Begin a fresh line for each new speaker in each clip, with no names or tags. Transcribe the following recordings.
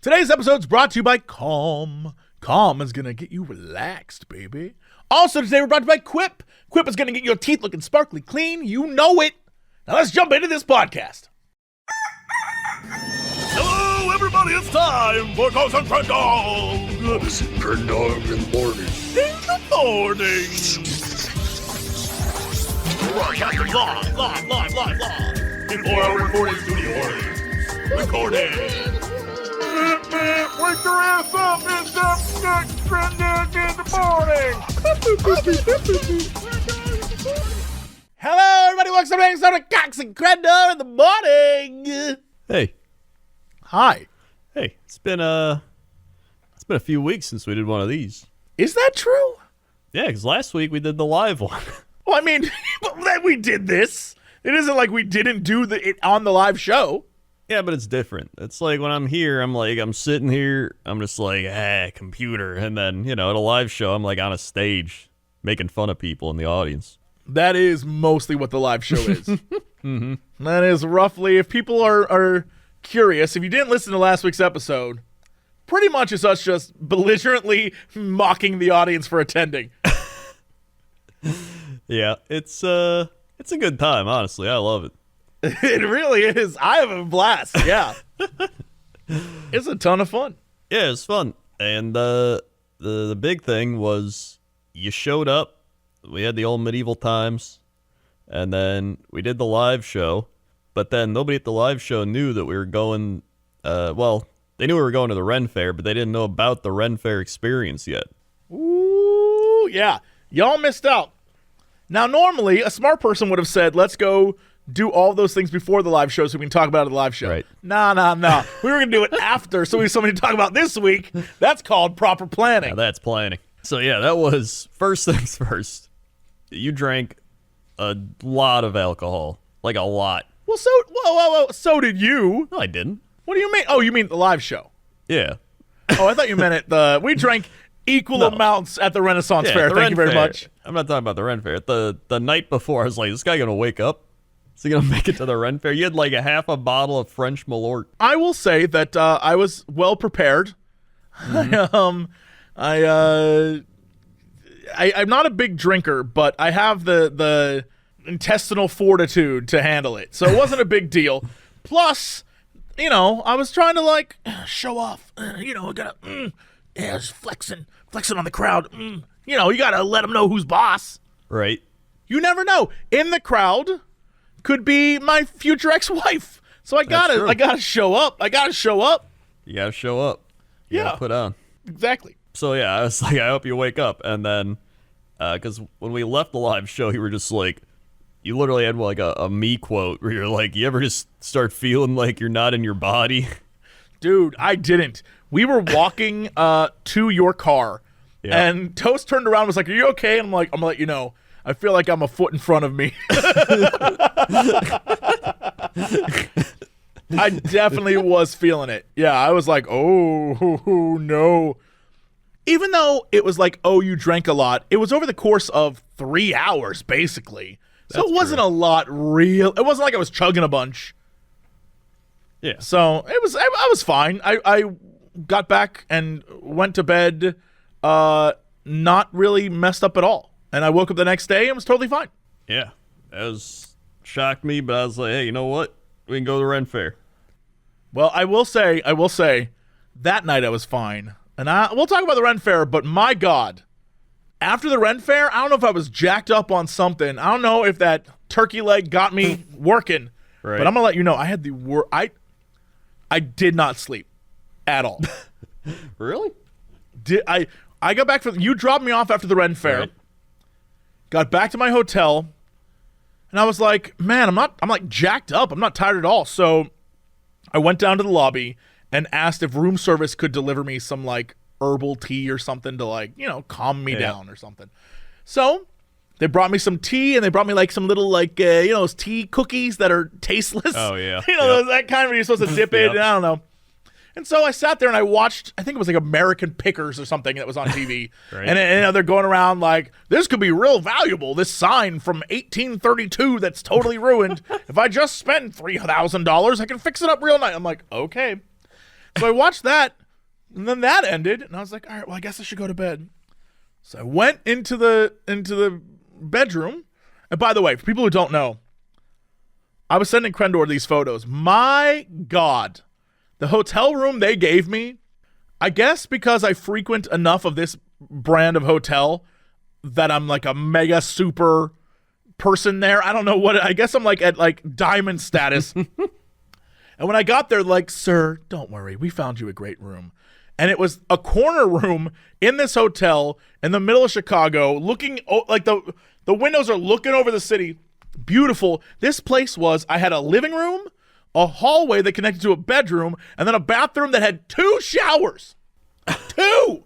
Today's episode's brought to you by Calm. Calm is going to get you relaxed, baby. Also, today we're brought to you by Quip. Quip is going to get your teeth looking sparkly clean. You know it. Now let's jump into this podcast. Hello, everybody. It's time for Ghost and Crendor.
Ghost and Crendor in the morning.
In the morning. Broadcasting live. In 4-hour recording studio. Recording. Wake your ass up, it's Crendor in the morning. Hello, everybody. Welcome to the episode of Cox and Crendor in the morning.
Hey.
Hi.
Hey, it's been a few weeks since we did one of these.
Is that true?
Yeah, because last week we did the live one.
Well, I mean, then we did this. It isn't like we didn't do it on the live show.
Yeah, but it's different. It's like when I'm here, I'm sitting here, I'm just like, computer. And then, at a live show, I'm like on a stage making fun of people in the audience.
That is mostly what the live show is.
Mm-hmm.
That is roughly, if people are curious, if you didn't listen to last week's episode, pretty much it's us just belligerently mocking the audience for attending.
Yeah, it's a good time, honestly. I love it.
It really is. I have a blast. Yeah. It's a ton of fun.
Yeah, it's fun. And the big thing was you showed up. We had the old medieval times. And then we did the live show. But then nobody at the live show knew that we were going, they knew we were going to the Ren Fair, but they didn't know about the Ren Fair experience yet.
Ooh, yeah. Y'all missed out. Now, normally, a smart person would have said, let's go do all those things before the live show so we can talk about it at the live show.
Right.
Nah. We were going to do it after so we have something to talk about this week. That's called proper planning.
Yeah, that's planning. So, yeah, that was first things first. You drank a lot of alcohol. Like a lot.
Well, whoa. So did you.
No, I didn't.
What do you mean? Oh, you mean the live show?
Yeah.
Oh, I thought you meant we drank equal amounts at the Renaissance Fair. Thank you very much.
I'm not talking about the Ren Fair. The night before, I was like, is this guy going to wake up? Is he going to make it to the Ren Fair? You had like a half a bottle of French Malort.
I will say that I was well prepared. Mm-hmm. I'm not a big drinker, but I have the intestinal fortitude to handle it. So it wasn't a big deal. Plus, I was trying to show off. Just flexing on the crowd. You got to let them know who's boss.
Right.
You never know. In the crowd could be my future ex-wife. So I gotta show up.
You gotta show up. You
Yeah.
gotta put on.
Exactly.
So yeah, I was like, I hope you wake up. And then, because when we left the live show, you were just like, you literally had like a me quote where you're like, you ever just start feeling like you're not in your body?
Dude, I didn't. We were walking to your car, and Toast turned around and was like, are you okay? And I'm like, I'm gonna let you know. I feel like I'm a foot in front of me. I definitely was feeling it. Yeah, I was like, oh, no. Even though it was like, oh, you drank a lot, it was over the course of 3 hours, basically. So it wasn't a lot real. It wasn't like I was chugging a bunch.
Yeah.
So I was fine. I got back and went to bed not really messed up at all. And I woke up the next day and was totally fine.
Yeah. That shocked me, but I was like, hey, you know what? We can go to the Ren Fair.
Well, I will say, that night I was fine. And we'll talk about the Ren Fair, but my God, after the Ren Fair, I don't know if I was jacked up on something. I don't know if that turkey leg got me working.
Right.
But I'm going to let you know, I had I did not sleep at all.
Really?
I got back you dropped me off after the Ren Fair. Right. Got back to my hotel, and I was like, man, I'm like jacked up. I'm not tired at all. So I went down to the lobby and asked if room service could deliver me some like herbal tea or something to calm me down or something. So they brought me some tea, and they brought me like some little those tea cookies that are tasteless.
Oh yeah.
That kind where you're supposed to dip it, and I don't know. And so I sat there and I watched, I think it was like American Pickers or something that was on TV.
Right.
And they're going around like, this could be real valuable, this sign from 1832 that's totally ruined. If I just spend $3,000, I can fix it up real nice. I'm like, okay. So I watched that, and then that ended, and I was like, all right, well, I guess I should go to bed. So I went into the bedroom. And by the way, for people who don't know, I was sending Crendor these photos. My God, the hotel room they gave me, I guess because I frequent enough of this brand of hotel that I'm like a mega super person there. I don't know what, I guess I'm like at like diamond status. And when I got there, like, sir, don't worry, we found you a great room. And it was a corner room in this hotel in the middle of Chicago, looking like the windows are looking over the city. Beautiful. This place was, I had a living room, a hallway that connected to a bedroom, and then a bathroom that had 2 showers. 2!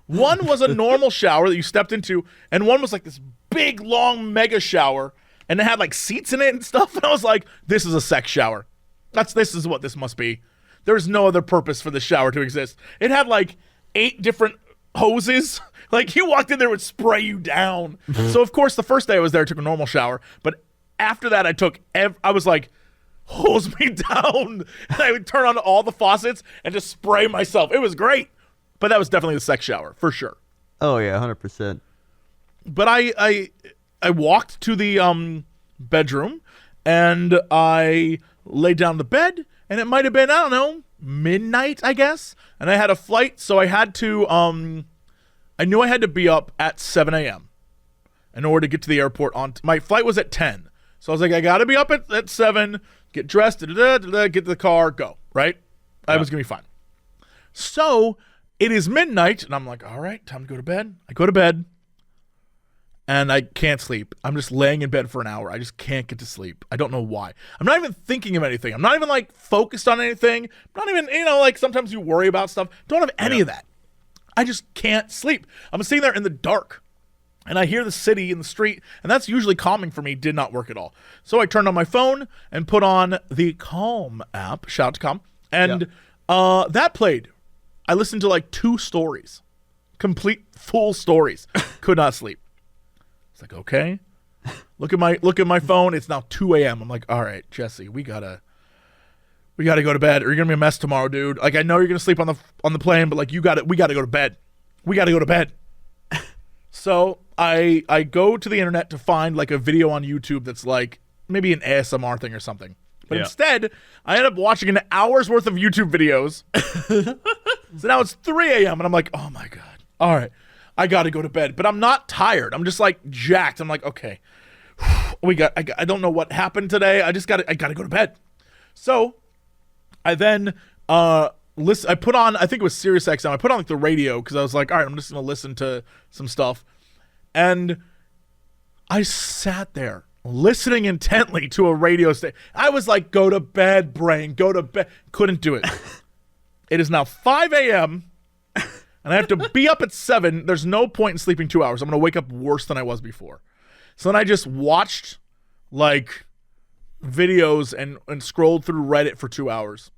One was a normal shower that you stepped into, and one was like this big, long mega shower, and it had like seats in it and stuff. And I was like, this is a sex shower. This is what this must be. There's no other purpose for the shower to exist. It had like 8 different hoses. Like you walked in there, it would spray you down. So of course, the first day I was there, I took a normal shower. But after that, I was like, hose me down. And I would turn on all the faucets and just spray myself. It was great. But that was definitely the sex shower, for sure.
Oh yeah, 100%.
But I walked to the bedroom, and I laid down in the bed, and it might have been, I don't know, midnight, I guess. And I had a flight, so I had to, I knew I had to be up at 7 a.m. in order to get to the airport. My flight was at 10. So I was like, I got to be up at 7, get dressed, get to the car, go, right? I was going to be fine. So it is midnight, and I'm like, all right, time to go to bed. I go to bed, and I can't sleep. I'm just laying in bed for an hour. I just can't get to sleep. I don't know why. I'm not even thinking of anything. I'm not even, like, focused on anything. I'm not even, like, sometimes you worry about stuff. Don't have any of that. I just can't sleep. I'm sitting there in the dark, and I hear the city in the street, and that's usually calming for me. Did not work at all. So I turned on my phone and put on the Calm app. Shout out to Calm. And that played. I listened to, like, 2 stories. Complete, full stories. Could not sleep. Like, okay, look at my phone. It's now 2 a.m. I'm like, all right, Jesse, we gotta go to bed, or you're gonna be a mess tomorrow, dude. Like, I know you're gonna sleep on the plane, but like, we gotta go to bed. We gotta go to bed. So I go to the internet to find like a video on YouTube that's like maybe an ASMR thing or something. But instead, I end up watching an hour's worth of YouTube videos. So now it's 3 a.m. and I'm like, oh my God, all right. I got to go to bed, but I'm not tired. I'm just like jacked. I'm like, okay, I don't know what happened today. I got to go to bed. So I then, listen, I put on, I think it was Sirius XM. I put on like the radio because I was like, all right, I'm just going to listen to some stuff. And I sat there listening intently to a radio station. I was like, go to bed, brain, go to bed. Couldn't do it. It is now 5 a.m. and I have to be up at 7. There's no point in sleeping 2 hours. I'm going to wake up worse than I was before. So then I just watched like videos and scrolled through Reddit for 2 hours.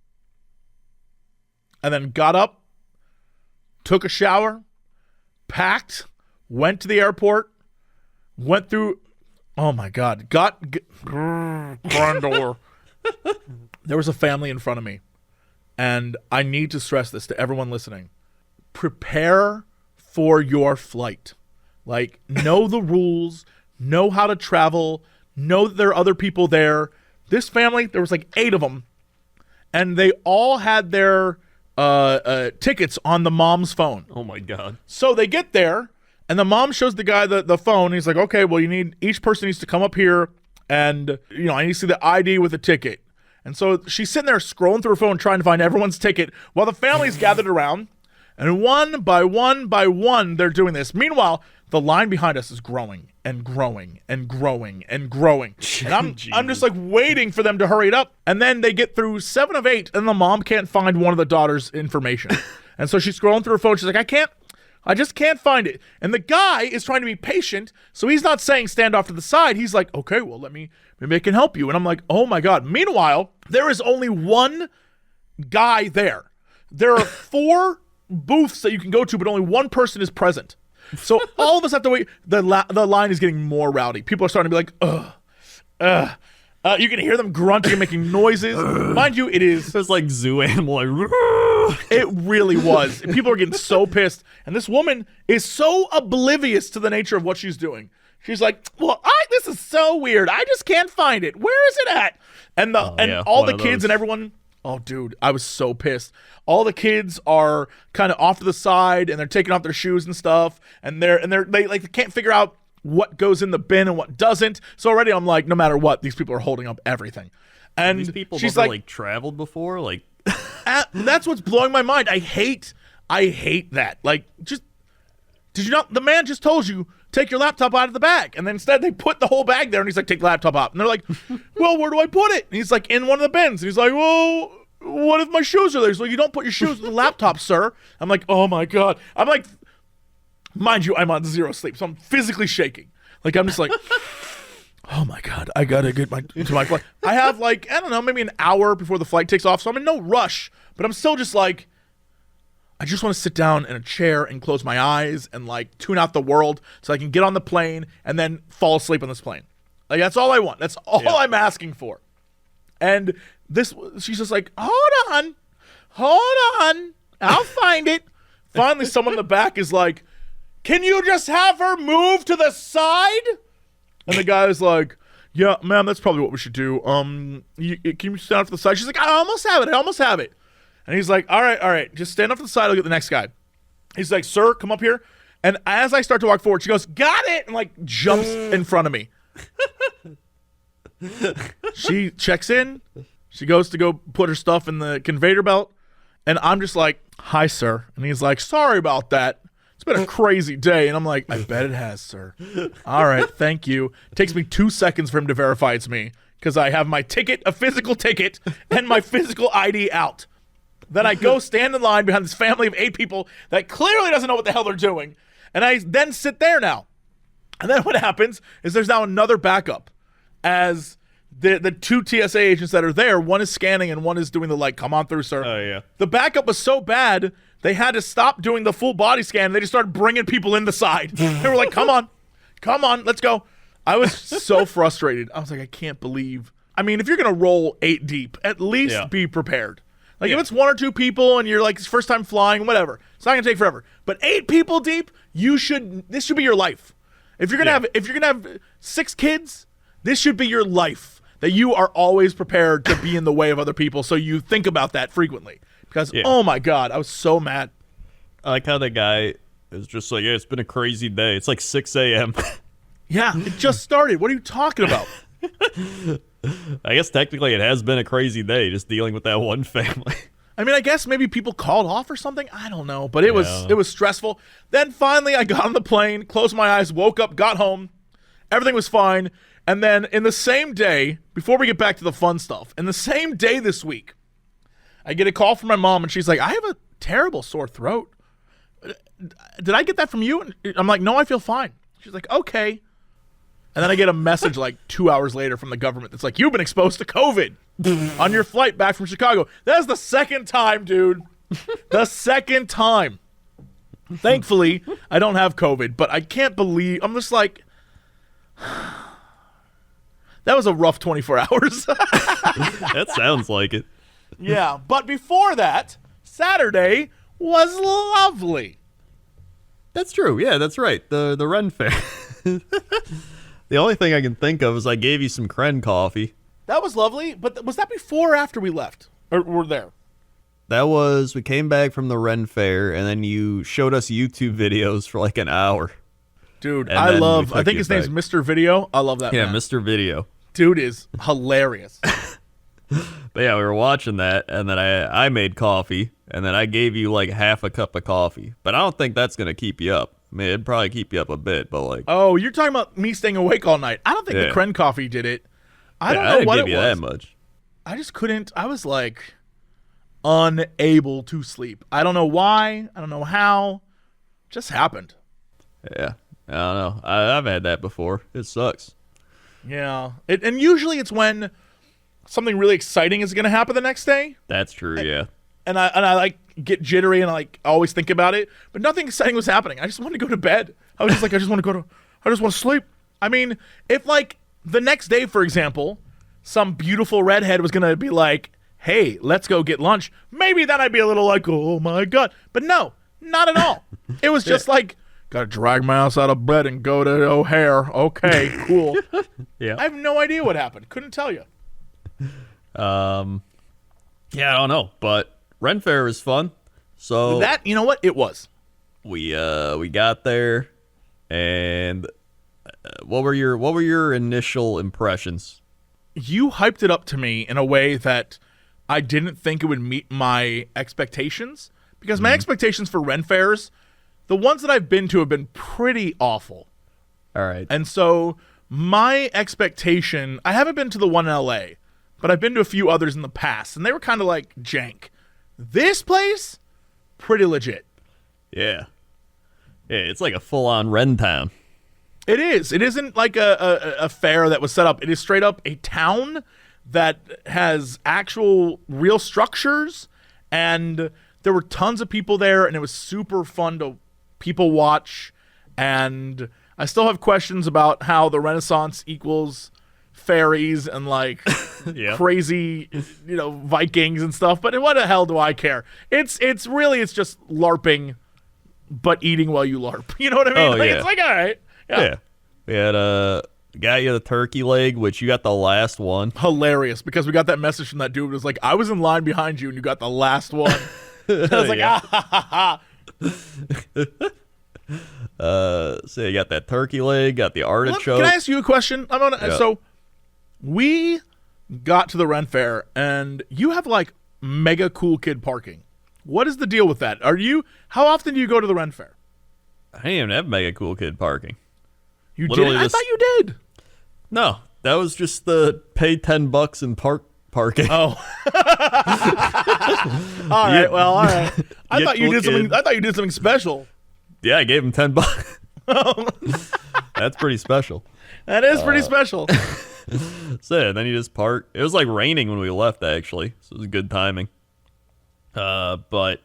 And then got up, took a shower, packed, went to the airport, went through, oh my God, Crendor. There was a family in front of me. And I need to stress this to everyone listening. Prepare for your flight. Like, know the rules, know how to travel, know that there are other people there. This family, there was like 8 of them, and they all had their tickets on the mom's phone.
Oh my God.
So they get there, and the mom shows the guy the phone. And he's like, okay, well, each person needs to come up here, and I need to see the ID with the ticket. And so she's sitting there scrolling through her phone trying to find everyone's ticket while the family's gathered around. And one by one, they're doing this. Meanwhile, the line behind us is growing and growing and growing and growing. And I'm just like waiting for them to hurry it up. And then they get through 7 of 8, and the mom can't find one of the daughter's information. And so she's scrolling through her phone. She's like, I just can't find it. And the guy is trying to be patient, so he's not saying stand off to the side. He's like, okay, well, maybe I can help you. And I'm like, oh my God. Meanwhile, there is only one guy there. There are 4 booths that you can go to, but only one person is present. So all of us have to wait. The line is getting more rowdy. People are starting to be like, ugh. You can hear them grunting and making noises. Mind you, it is.
It's like zoo animal. Like,
It really was. People are getting so pissed. And this woman is so oblivious to the nature of what she's doing. She's like, well, this is so weird. I just can't find it. Where is it at? And all the kids and everyone. Oh, dude, I was so pissed. All the kids are kind of off to the side, and they're taking off their shoes and stuff, and they can't figure out what goes in the bin and what doesn't. So already I'm like, no matter what, these people are holding up everything. And
these people
she's
never
like
traveled before, like.
That's what's blowing my mind. I hate that. Like, just did you not? The man just told you take your laptop out of the bag, and then instead they put the whole bag there, and he's like, take the laptop out, and they're like, well, where do I put it? And he's like, in one of the bins, and he's like, well, what if my shoes are there? He's like, you don't put your shoes in the laptop, sir. I'm like, oh my god. I'm like, mind you, I'm on zero sleep, so I'm physically shaking. Like, I'm just like. Oh my god, I gotta get to my flight. I have like, I don't know, maybe an hour before the flight takes off, so I'm in no rush, but I'm still just like, I just want to sit down in a chair and close my eyes and like tune out the world so I can get on the plane and then fall asleep on this plane. Like, that's all I want. That's all I'm asking for. And she's just like, hold on, I'll find it. Finally, someone in the back is like, can you just have her move to the side? And the guy is like, yeah, ma'am, that's probably what we should do. Can you stand up to the side? She's like, I almost have it. And he's like, all right, just stand up to the side. I'll get the next guy. He's like, sir, come up here. And as I start to walk forward, she goes, got it, and like jumps in front of me. She checks in. She goes to go put her stuff in the conveyor belt. And I'm just like, hi, sir. And he's like, sorry about that. It's been a crazy day. And I'm like, I bet it has, sir. All right, thank you. It takes me 2 seconds for him to verify it's me because I have my ticket, a physical ticket, and my physical ID out. Then I go stand in line behind this family of 8 people that clearly doesn't know what the hell they're doing. And I then sit there now. And then what happens is there's now another backup as the 2 TSA agents that are there, one is scanning and one is doing the like, come on through, sir.
Oh, yeah.
The backup was so bad, they had to stop doing the full body scan. They just started bringing people in the side. They were like, come on, let's go. I was so frustrated. I was like, I can't believe. I mean, if you're going to roll 8 deep, at least be prepared. Like, if it's 1 or 2 people and you're like, it's first time flying, whatever. It's not going to take forever. But 8 people deep, this should be your life. If you're going to have 6 kids, this should be your life. That you are always prepared to be in the way of other people, so you think about that frequently. Because, oh my God, I was so mad.
I like how the guy is just like, yeah, it's been a crazy day. It's like 6 a.m.
Yeah, it just started. What are you talking about?
I guess technically it has been a crazy day, just dealing with that one family.
I mean, I guess maybe people called off or something. I don't know, but it was stressful. Then finally I got on the plane, closed my eyes, woke up, got home. Everything was fine. And then in the same day, before we get back to the fun stuff, in the same day this week, I get a call from my mom, and she's like, I have a terrible sore throat. Did I get that from you? And I'm like, no, I feel fine. She's like, okay. And then I get a message like 2 hours later from the government that's like, you've been exposed to COVID on your flight back from Chicago. That's the second time, dude. The second time. Thankfully, I don't have COVID, but I can't believe, I'm just like, that was a rough 24 hours.
That sounds like it.
Yeah, but before that, Saturday was lovely.
That's true. Yeah, that's right. The Ren Fair. The only thing I can think of is I gave you some Cren coffee.
That was lovely, but was that before or after we left? Or were there?
That was, we came back from the Ren Fair, and then you showed us YouTube videos for like an hour.
Dude,
And
I think his name's
back.
Mr. Video. I love that
Yeah,
man.
Mr. Video.
Dude is hilarious.
But yeah, we were watching that, and then I made coffee, and then I gave you like half a cup of coffee. But I don't think that's going to keep you up. I mean, it'd probably keep you up a bit, but like...
Oh, you're talking about me staying awake all night. I don't think the Cren coffee did it. I don't know
didn't
what
give
it
you
was.
that much.
I just couldn't. I was like unable to sleep. I don't know why. I don't know how. Just happened.
Yeah, I don't know. I've had that before. It sucks.
Yeah. And usually it's when something really exciting is going to happen the next day.
That's true, yeah.
And I like get jittery and I like always think about it, but nothing exciting was happening. I just wanted to go to bed. I was just like, I just want to sleep. I mean, if like the next day, for example, some beautiful redhead was going to be like, hey, let's go get lunch, maybe then I'd be a little like, oh my God. But no, not at all. It was just like, gotta drag my ass out of bed and go to O'Hare. Okay, cool.
Yeah.
I have no idea what happened. Couldn't tell you.
Yeah, I don't know, but Ren Fair was fun. So
That, you know what? It was.
we got there, and what were your initial impressions?
You hyped it up to me in a way that I didn't think it would meet my expectations, because my expectations for Ren Fairs, the ones that I've been to, have been pretty awful.
All right.
And so my expectation, I haven't been to the one in LA, but I've been to a few others in the past, and they were kind of like jank. This place, pretty legit.
Yeah. Yeah, it's like a full-on Ren town.
It is. It isn't like a fair that was set up. It is straight up a town that has actual real structures, and there were tons of people there, and it was super fun to people watch. And I still have questions about how the Renaissance equals fairies and like
Yeah.
crazy, Vikings and stuff. But what the hell do I care? It's just LARPing, but eating while you LARP. You know what I mean?
Oh, yeah.
It's like, all right.
Yeah. We had got you the turkey leg, which you got the last one.
Hilarious, because we got that message from that dude. It was like, I was in line behind you and you got the last one. I was like,
Yeah.
ah, ha, ha, ha.
So you got that turkey leg, got the
Can
artichoke.
I ask you a question?
Yeah.
So we got to the Ren Fair, and you have like mega cool kid parking. What is the deal with that? How often do you go to the Ren Fair?
I didn't even have mega cool kid parking.
You
Literally
did? I
just-
thought you did.
No, that was just the pay $10 in parking.
Oh. All right. Well, all right. I
Yeah,
thought you
cool
did something.
kid.
I thought you did something special.
Yeah, I gave him $10. That's pretty special.
That is pretty special.
So yeah, then you just park. It was like raining when we left, actually, so it was good timing. But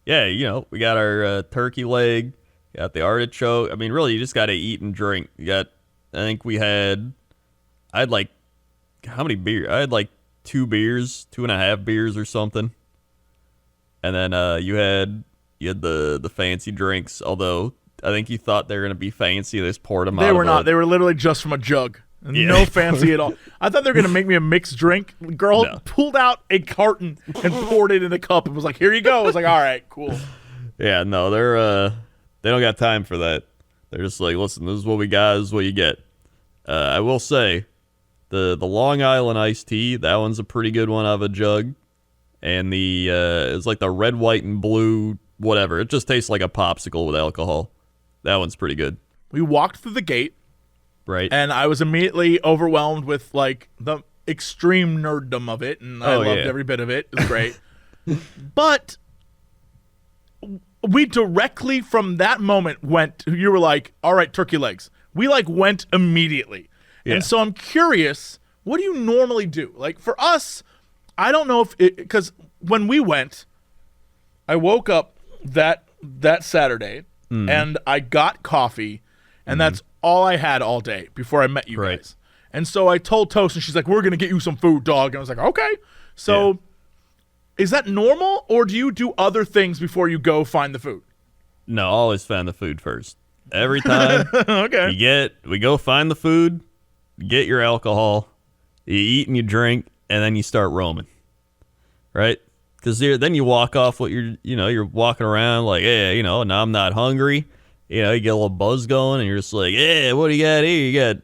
yeah, we got our turkey leg, got the artichoke. I mean, really, you just got to eat and drink. I think I had like, how many beers? I had like 2.5 beers or something. And then you had the fancy drinks, although I think you thought they were going to be fancy. They just poured them out.
They were
of
not. They were literally just from a jug.
Yeah.
No fancy at all. I thought they were going to make me a mixed drink. The girl
No.
pulled out a carton and poured it in a cup and was like, here you go. I was like, all right, cool.
Yeah, no, they don't got time for that. They're just like, listen, this is what we got, this is what you get. I will say, the Long Island iced tea, that one's a pretty good one out of a jug. And it's like the red, white, and blue, whatever. It just tastes like a popsicle with alcohol. That one's pretty good.
We walked through the gate,
Right?
and I was immediately overwhelmed with like the extreme nerddom of it, and I
Oh,
loved
yeah.
every bit of it. It was great. But we directly from that moment you were like, all right, turkey legs. We like went immediately.
Yeah.
And so I'm curious, what do you normally do? Like for us, I don't know because when we went, I woke up that Saturday and I got coffee, and that's all I had all day before I met you
Right.
guys. And so I told Toast, and she's like, we're going to get you some food, dog. And I was like, okay. So
Yeah.
is that normal, or do you do other things before you go find the food?
No, I always find the food first. Every time
Okay.
we go find the food, get your alcohol, you eat and you drink, and then you start roaming. Right? Because then you walk off you're walking around like, hey, now I'm not hungry. You get a little buzz going, and you're just like, yeah, what do you got here? You got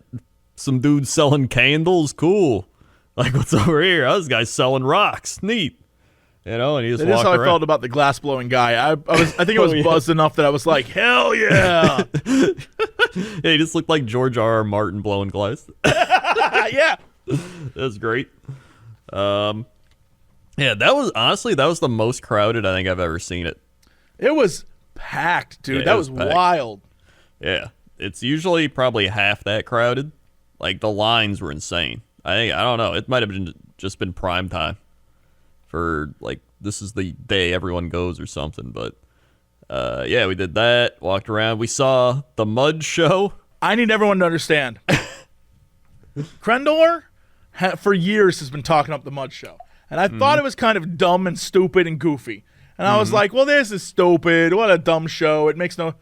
some dudes selling candles? Cool. Like, what's over here? Oh, this guy's selling rocks. Neat. And you just
That is
walk
how I
around.
felt about the glass blowing guy. I think I was
Oh, yeah.
buzzed enough that I was like, hell yeah.
Yeah, he just looked like George R.R. Martin blowing glass.
Yeah.
That's great. Yeah, that was the most crowded I think I've ever seen it.
It was packed, dude.
Yeah,
That
it
was
was packed.
wild.
Yeah, it's usually probably half that crowded. Like the lines were insane. I don't know. It might have just been prime time for like this is the day everyone goes or something. But yeah, we did that. Walked around. We saw the mud show.
I need everyone to understand. Crendor, for years has been talking up the Mud Show. And I thought it was kind of dumb and stupid and goofy. And I was like, well, this is stupid. What a dumb show. It makes no...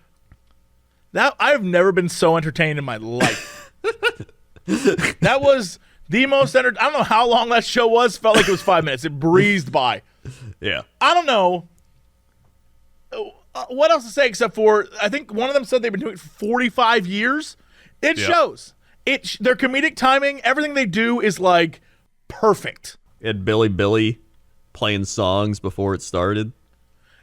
I've never been so entertained in my life. That was the most I don't know how long that show was. Felt like it was 5 minutes. It breezed by.
Yeah.
I don't know what else to say except for I think one of them said they've been doing it for 45 years. It shows. Their comedic timing, everything they do is like perfect.
It had Billy playing songs before it started.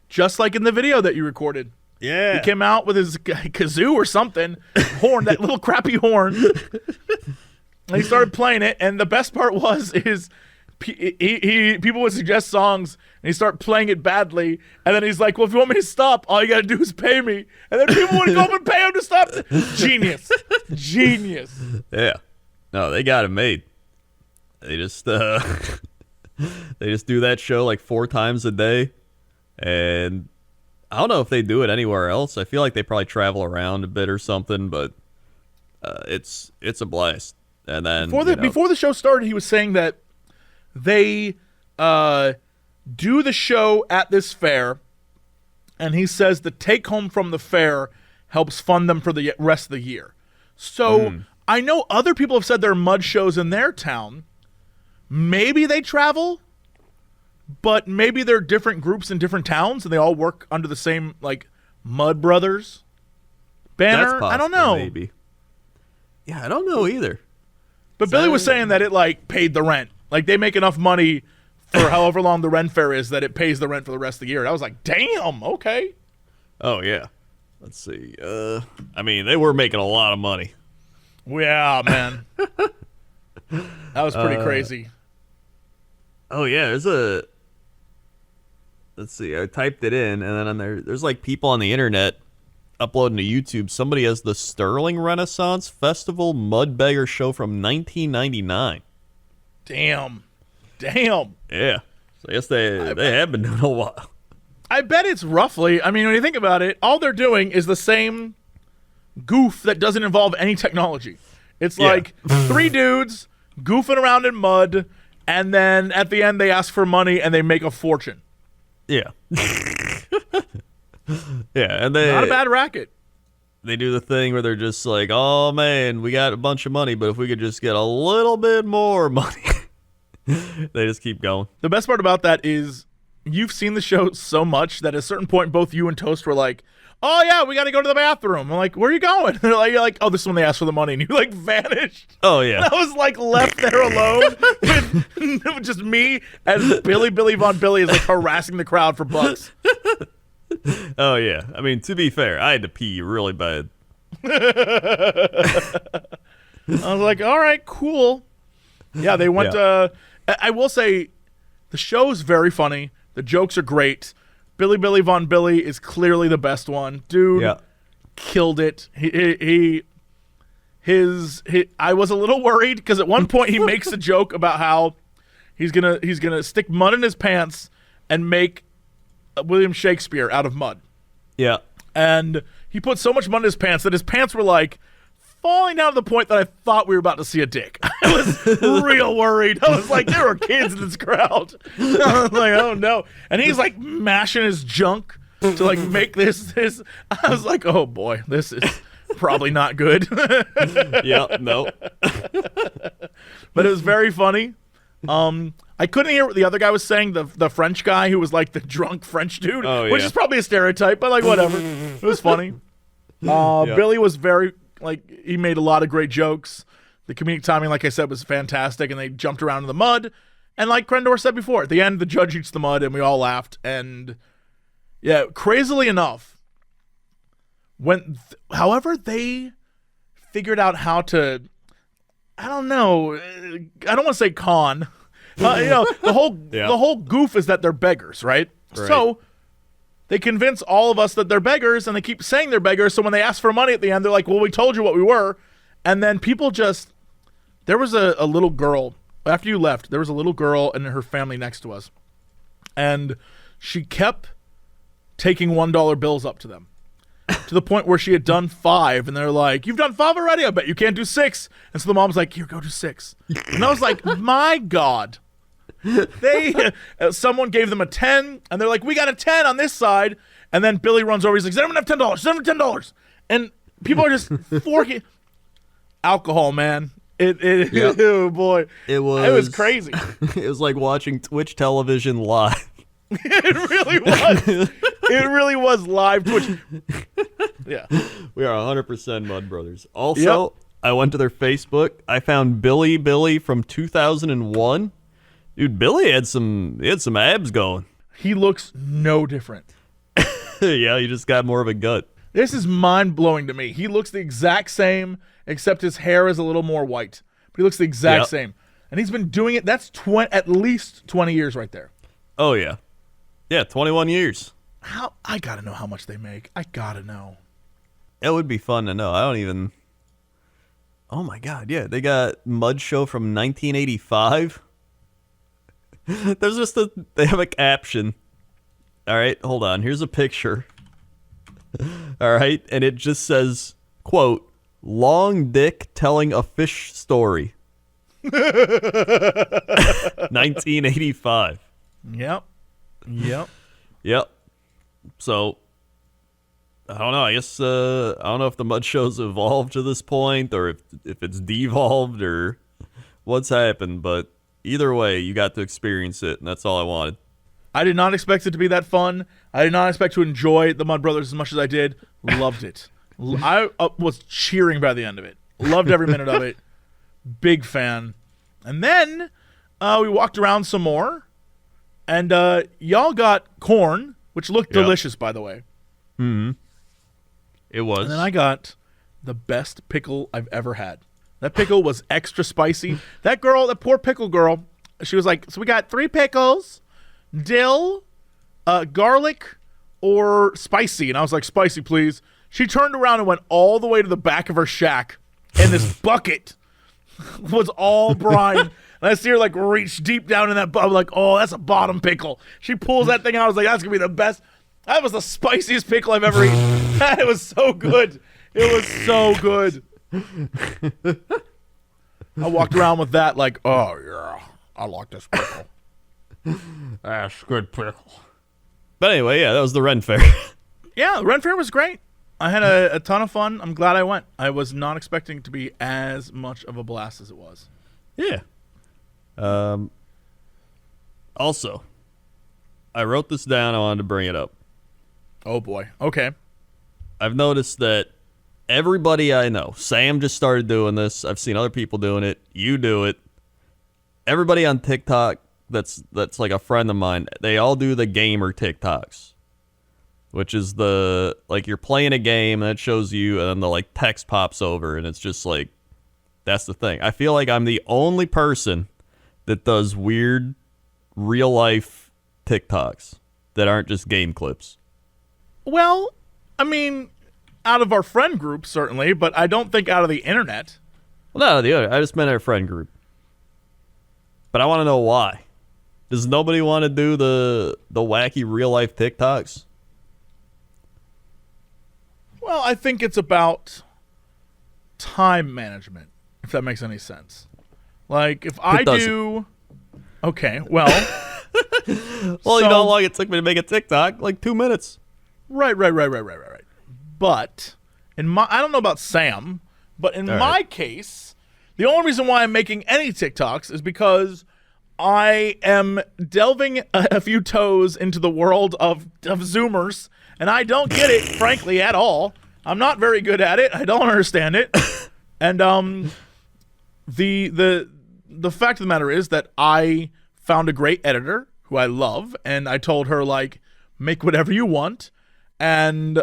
Just like in the video that you recorded.
Yeah.
He came out with his kazoo or something, horn, that little crappy horn. And he started playing it, and the best part is people would suggest songs, and he started playing it badly, and then he's like, well, if you want me to stop, all you got to do is pay me. And then people would go up and pay him to stop. Genius.
Yeah. No, they got it made. They just do that show like 4 times a day, and I don't know if they do it anywhere else. I feel like they probably travel around a bit or something, but it's a blast. And then
before the show started, he was saying that they do the show at this fair, and he says the take home from the fair helps fund them for the rest of the year. So I know other people have said there are mud shows in their town. Maybe they travel, but maybe they're different groups in different towns, and they all work under the same like Mud Brothers banner.
That's possible,
I don't know.
Maybe. Yeah, I don't know either.
But Billy was saying that it like paid the rent. Like they make enough money for however long the Ren Fair is that it pays the rent for the rest of the year. And I was like, damn, okay.
Oh yeah. Let's see. I mean, they were making a lot of money.
Yeah, man. That was pretty crazy.
Oh yeah, let's see, I typed it in, and then there's like people on the internet uploading to YouTube. Somebody has the Sterling Renaissance Festival Mud Beggar Show from 1999.
Damn.
Yeah. So I guess they have been doing a while.
I bet it's roughly, I mean, when you think about it, all they're doing is the same goof that doesn't involve any technology. It's like 3 dudes goofing around in mud, and then at the end they ask for money and they make a fortune.
Yeah. Yeah, and
Not a bad racket.
They do the thing where they're just like, oh man, we got a bunch of money, but if we could just get a little bit more money. They just keep going.
The best part about that is you've seen the show so much that at a certain point both you and Toast were like, oh yeah, we got to go to the bathroom. I'm like, where are you going? You're like, oh, this is when they asked for the money, and you like vanished.
Oh yeah.
And I was like left there alone with just me as Billy Von Billy is like harassing the crowd for bucks.
Oh yeah. I mean, to be fair, I had to pee really bad.
I was like, all right, cool. Yeah, they went. I will say, the show's very funny. The jokes are great. Billy Von Billy is clearly the best one. Dude killed it. I was a little worried because at one point he makes a joke about how he's gonna stick mud in his pants and make William Shakespeare out of mud.
Yeah.
And he put so much mud in his pants that his pants were like falling down to the point that I thought we were about to see a dick. I was real worried. I was like, there are kids in this crowd. I was like, oh no. And he's like mashing his junk to like make this. I was like, oh boy, this is probably not good.
Yeah, no.
But it was very funny. I couldn't hear what the other guy was saying, the French guy who was like the drunk French dude, which is probably a stereotype, but like whatever. It was funny. Billy was very, like, he made a lot of great jokes. The comedic timing, like I said, was fantastic, and they jumped around in the mud. And like Crendor said before, at the end, the judge eats the mud, and we all laughed. And yeah, crazily enough, however they figured out how to, I don't know, I don't want to say con. The whole goof is that they're beggars, right? So they convince all of us that they're beggars, and they keep saying they're beggars. So when they ask for money at the end, they're like, well, we told you what we were. And then people just, there was a little girl, after you left, there was a little girl and her family next to us. And she kept taking $1 bills up to them. to the point where she had done 5, and they're like, "You've done 5 already? I bet you can't do 6." And so the mom's like, "Here, go do 6." And I was like, "My God." Someone gave them a 10, and they're like, "We got a 10 on this side." And then Billy runs over. He's like, "Does anyone have $10? Does anyone have $10?" And people are just forking alcohol, man.
Yep.
Oh boy, it was crazy.
It was like watching Twitch television live.
It really was. It really was live Twitch. Yeah,
we are 100% Mud Brothers. Also, I went to their Facebook. I found Billy from 2001. Dude, Billy had some abs going.
He looks no different.
Yeah, he just got more of a gut.
This is mind-blowing to me. He looks the exact same, except his hair is a little more white. But he looks the exact same. And he's been doing it. That's at least 20 years right there.
Oh, yeah. Yeah, 21 years.
I got to know how much they make. I got to know.
It would be fun to know. I don't even... Oh, my God. Yeah, they got Mud Show from 1985. There's just they have a caption. All right, hold on. Here's a picture. All right, and it just says, quote, "Long dick telling a fish story." 1985.
Yep.
So, I don't know. I guess, I don't know if the Mud Show's evolved to this point or if it's devolved or what's happened, but either way, you got to experience it, and that's all I wanted.
I did not expect it to be that fun. I did not expect to enjoy the Mud Brothers as much as I did. Loved it. I was cheering by the end of it. Loved every minute of it. Big fan. And then we walked around some more, and y'all got corn, which looked delicious, by the way.
Mm-hmm. It was.
And then I got the best pickle I've ever had. That pickle was extra spicy. That poor pickle girl, she was like, "So we got 3 pickles, dill, garlic, or spicy." And I was like, "Spicy, please." She turned around and went all the way to the back of her shack, and this bucket was all brine. And I see her like reach deep down in that bucket. I'm like, "Oh, that's a bottom pickle." She pulls that thing out. I was like, "That's going to be the best." That was the spiciest pickle I've ever eaten. It was so good. It was so good. I walked around with that like, "Oh, yeah, I like this pickle."
That's good pickle.
But anyway, yeah, that was the Ren Fair.
Yeah, the Ren Fair was great. I had a ton of fun. I'm glad I went. I was not expecting it to be as much of a blast as it was.
Yeah. Also, I wrote this down. I wanted to bring it up.
Oh, boy. Okay.
I've noticed that everybody I know, Sam just started doing this. I've seen other people doing it. You do it. Everybody on TikTok that's like a friend of mine, they all do the gamer TikToks, which is you're playing a game and it shows you and then the like text pops over and it's just like, that's the thing. I feel like I'm the only person that does weird real life TikToks that aren't just game clips.
Well, I mean, out of our friend group, certainly, but I don't think out of the internet.
Well, no, the other. I just meant our friend group. But I want to know why. Does nobody want to do the wacky real life TikToks?
Well, I think it's about time management, if that makes any sense. Like, if I do... Okay, well...
Well, you know how long it took me to make a TikTok? Like 2 minutes.
Right. But, I don't know about Sam, but in my case, the only reason why I'm making any TikToks is because I am delving a few toes into the world of Zoomers, and I don't get it, frankly, at all. I'm not very good at it. I don't understand it. And the fact of the matter is that I found a great editor who I love, and I told her, like, make whatever you want. And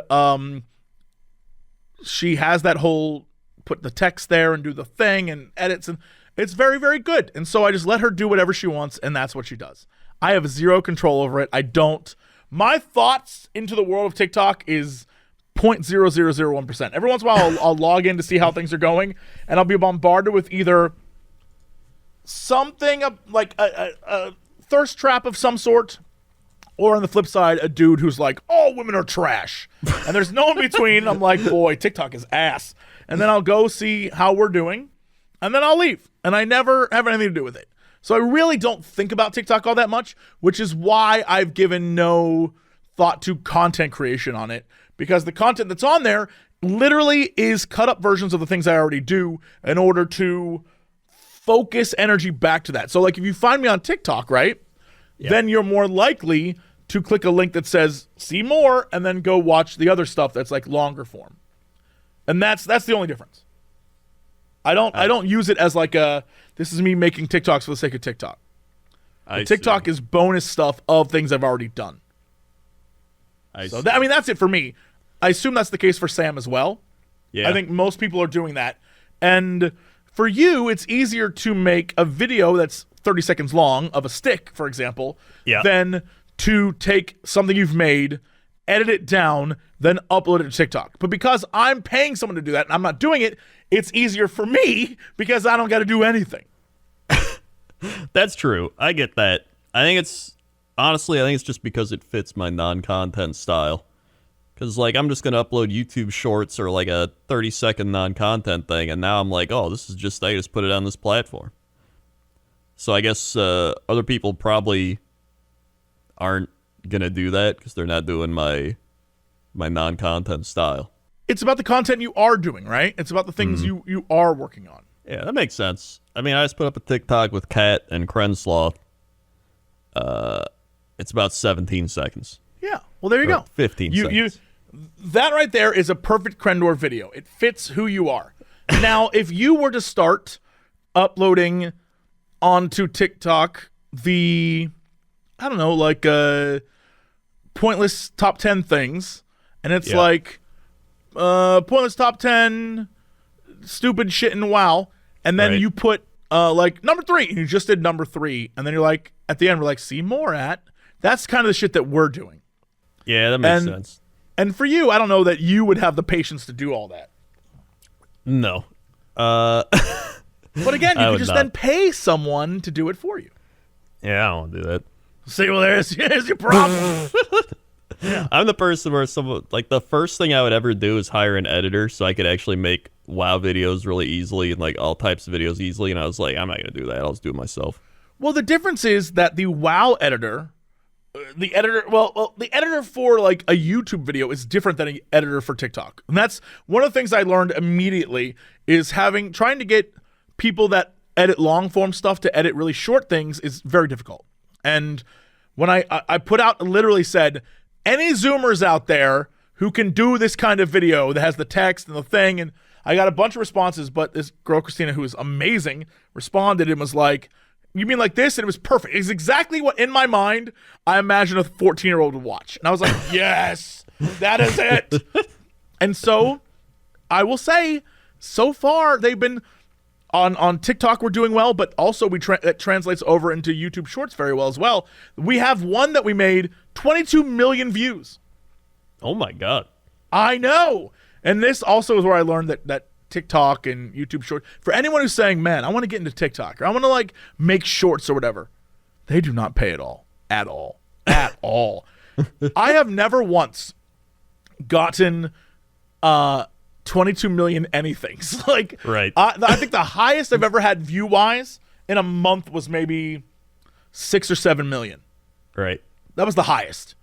she has that whole put the text there and do the thing and edits, and it's very, very good. And so I just let her do whatever she wants, and that's what she does. I have zero control over it. My thoughts into the world of TikTok is 0.0001%. Every once in a while, I'll log in to see how things are going, and I'll be bombarded with either something like a thirst trap of some sort, Or on the flip side, a dude who's like, all women are trash. And there's no in between. I'm like, boy, TikTok is ass. And then I'll go see how we're doing, and then I'll leave. And I never have anything to do with it. So I really don't think about TikTok all that much, which is why I've given no thought to content creation on it, because the content that's on there literally is cut up versions of the things I already do in order to focus energy back to that. So like if you find me on TikTok, right, then you're more likely to click a link that says see more and then go watch the other stuff that's like longer form. And that's the only difference. I don't use it as like this is me making TikToks for the sake of TikTok. TikTok is bonus stuff of things I've already done. I mean, that's it for me. I assume that's the case for Sam as well. Yeah. I think most people are doing that. And for you, it's easier to make a video that's 30 seconds long of a stick, for example, than to take something you've made, edit it down, then upload it to TikTok. But because I'm paying someone to do that and I'm not doing it, it's easier for me because I don't got to do anything.
That's true. I get that. I think it's just because it fits my non-content style. Because, like, I'm just going to upload YouTube shorts or, like, a 30-second non-content thing, and now I'm like, oh, I just put it on this platform. So I guess other people probably aren't going to do that because they're not doing my non-content style.
It's about the content you are doing, right? It's about the things you are working on.
Yeah, that makes sense. I mean, I just put up a TikTok with Kat and Crenaissance. It's about 17 seconds.
Yeah. Well, there you go.
15 seconds.
That right there is a perfect Crendor video. It fits who you are. Now, if you were to start uploading onto TikTok pointless top 10 things, and it's like pointless top 10 stupid shit in WoW, and then you put like number 3, and you just did number 3, and then you're like, at the end, we're like, see more at. That's kind of the shit that we're doing.
Yeah, that makes sense.
And for you, I don't know that you would have the patience to do all that.
No.
But again, you could just then pay someone to do it for you.
Yeah, I don't want to do that.
See, well, here's your problem.
Yeah. I'm the person where the first thing I would ever do is hire an editor so I could actually make WoW videos really easily and like all types of videos easily. And I was like, I'm not going to do that. I'll just do it myself.
Well, the difference is that the WoW editor, the editor for like a YouTube video is different than an editor for TikTok. And that's one of the things I learned immediately is trying to get people that edit long form stuff to edit really short things is very difficult. And when I put out, literally said, any Zoomers out there who can do this kind of video that has the text and the thing, and I got a bunch of responses, but this girl, Christina, who is amazing, responded and was like, you mean like this? And it was perfect. It's exactly what, in my mind, I imagine a 14-year-old would watch. And I was like, yes, that is it. And so I will say, so far, they've been on TikTok, we're doing well, but also that translates over into YouTube Shorts very well as well. We have one that we made 22 million views.
Oh, my God.
I know. And this also is where I learned that TikTok and YouTube Shorts, for anyone who's saying, man, I want to get into TikTok or I want to like make shorts or whatever, they do not pay at all. At all. At all. I have never once gotten 22 million anythings. Like,
right.
I think the highest I've ever had view-wise in a month was maybe 6 or 7 million.
Right.
That was the highest.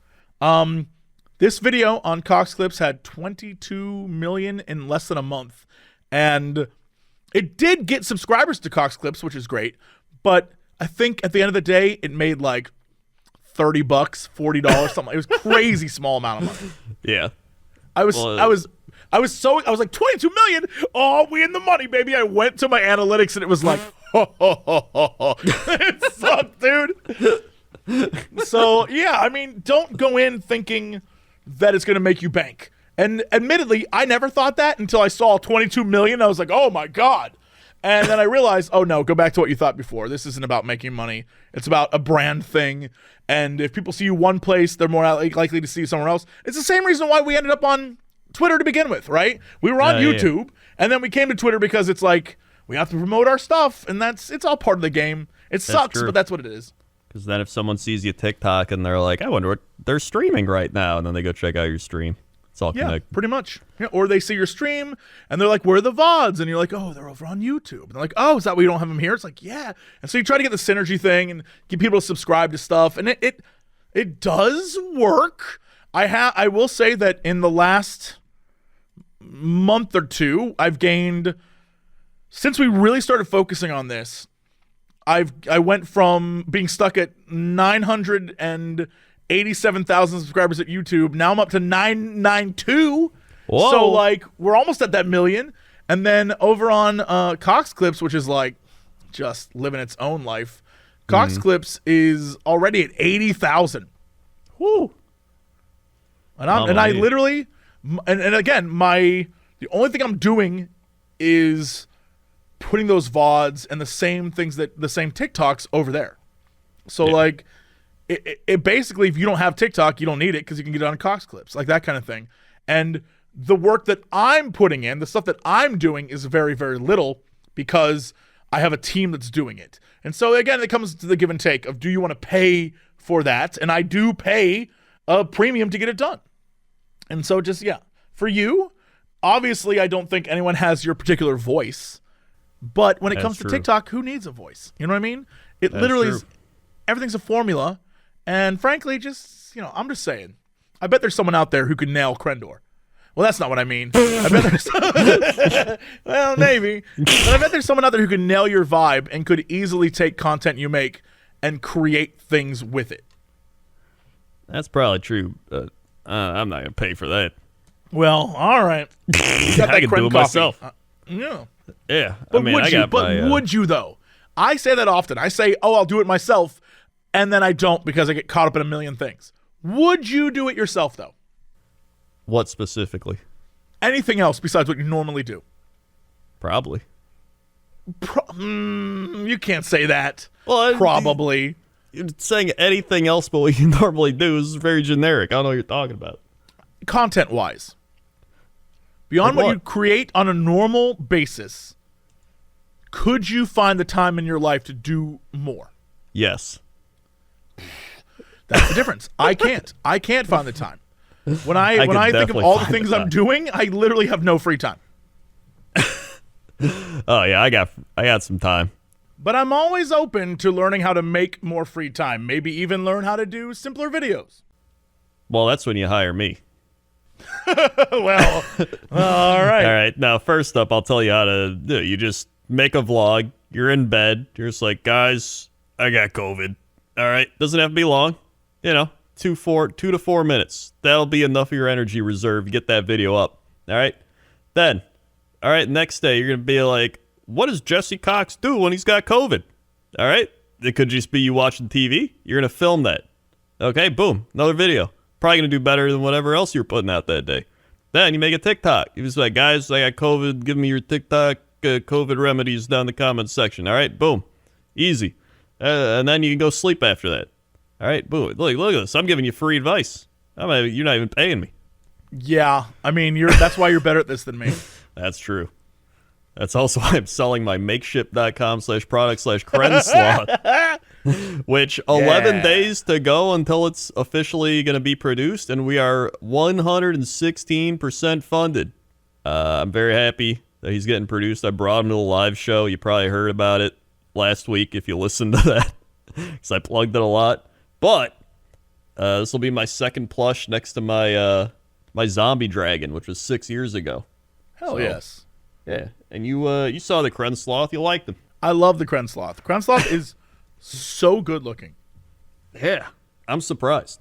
This video on Cox Clips had 22 million in less than a month. And it did get subscribers to Cox Clips, which is great. But I think at the end of the day, it made like $30, $40, something. It was crazy small amount of money.
Yeah.
I was like 22 million. Oh, we in the money, baby. I went to my analytics and it was like, it sucked, dude. So yeah, I mean, don't go in thinking that it's going to make you bank. And admittedly, I never thought that until I saw 22 million. I was like, oh my God. And then I realized, oh no, go back to what you thought before. This isn't about making money. It's about a brand thing. And if people see you one place, they're more likely to see you somewhere else. It's the same reason why we ended up on Twitter to begin with, right? We were on YouTube, and then we came to Twitter because it's like, we have to promote our stuff, and it's all part of the game. It sucks, but that's what it is.
Because then if someone sees you TikTok and they're like, I wonder what they're streaming right now, and then they go check out your stream. It's all
Yeah,
connected.
pretty much. Yeah, or they see your stream and they're like, where are the VODs? And you're like, oh, they're over on YouTube. And they're like, oh, is that why you don't have them here? It's like, yeah. And so you try to get the synergy thing and get people to subscribe to stuff. And it does work. I will say that in the last month or two, I've gained, since we really started focusing on this, I went from being stuck at 987,000 subscribers at YouTube. Now I'm up to 992.
Whoa.
So like we're almost at that million. And then over on Cox Clips, which is like just living its own life, Cox Clips is already at 80,000. Whoo. And I literally, and again, the only thing I'm doing is putting those VODs and the same TikToks over there. So like it basically, if you don't have TikTok, you don't need it because you can get it on Cox Clips, like that kind of thing. And the work that I'm putting in, the stuff that I'm doing is very, very little because I have a team that's doing it. And so again, it comes to the give and take of, do you want to pay for that? And I do pay a premium to get it done. And so just, yeah, for you, obviously I don't think anyone has your particular voice. But when it comes to TikTok, who needs a voice? You know what I mean? It literally is, everything's a formula. And frankly, just, I'm just saying, I bet there's someone out there who can nail Crendor. Well, that's not what I mean. I bet there's, well, maybe. But I bet there's someone out there who can nail your vibe and could easily take content you make and create things with it.
That's probably true. I'm not going to pay for that.
Well, all right. You got
I can do it myself.
Yeah.
Yeah.
But would you though? I say that often. I say, oh, I'll do it myself, and then I don't because I get caught up in a million things. Would you do it yourself though?
What specifically?
Anything else besides what you normally do?
Probably.
You can't say that.
Well,
probably.
Saying anything else but what you normally do is very generic. I don't know what you're talking about.
Content-wise. Beyond
Like
what you create on a normal basis, could you find the time in your life to do more?
Yes.
That's the difference. I can't. I can't find the time. When I think of all the things I'm doing, I literally have no free time.
Oh yeah, I got some time.
But I'm always open to learning how to make more free time. Maybe even learn how to do simpler videos.
Well, that's when you hire me.
Well, all right.
All right. Now, first up, I'll tell you how to do it. You just make a vlog. You're in bed. You're just like, guys, I got COVID. All right. Doesn't have to be long. 2 to 4 minutes. That'll be enough of your energy reserve to get that video up. All right. Then, all right, next day, you're going to be like, what does Jesse Cox do when he's got COVID? All right. It could just be you watching TV. You're going to film that. Okay. Boom. Another video. Probably going to do better than whatever else you're putting out that day. Then you make a TikTok. You just like, guys, I got COVID. Give me your TikTok COVID remedies down in the comments section. All right, boom. Easy. And then you can go sleep after that. All right, boom. Look at this. I'm giving you free advice. You're not even paying me.
Yeah, I mean, that's why you're better at this than me.
That's true. That's also why I'm selling my makeship.com/product/Crenaissance, which 11 days to go until it's officially going to be produced, and we are 116% funded. I'm very happy that he's getting produced. I brought him to the live show. You probably heard about it last week if you listened to that, because I plugged it a lot. But this will be my second plush next to my my zombie dragon, which was 6 years ago.
Hell yes.
Yeah, and you saw the Crenaissance. You liked them.
I love the Crenaissance. Crenaissance is so good looking.
Yeah, I'm surprised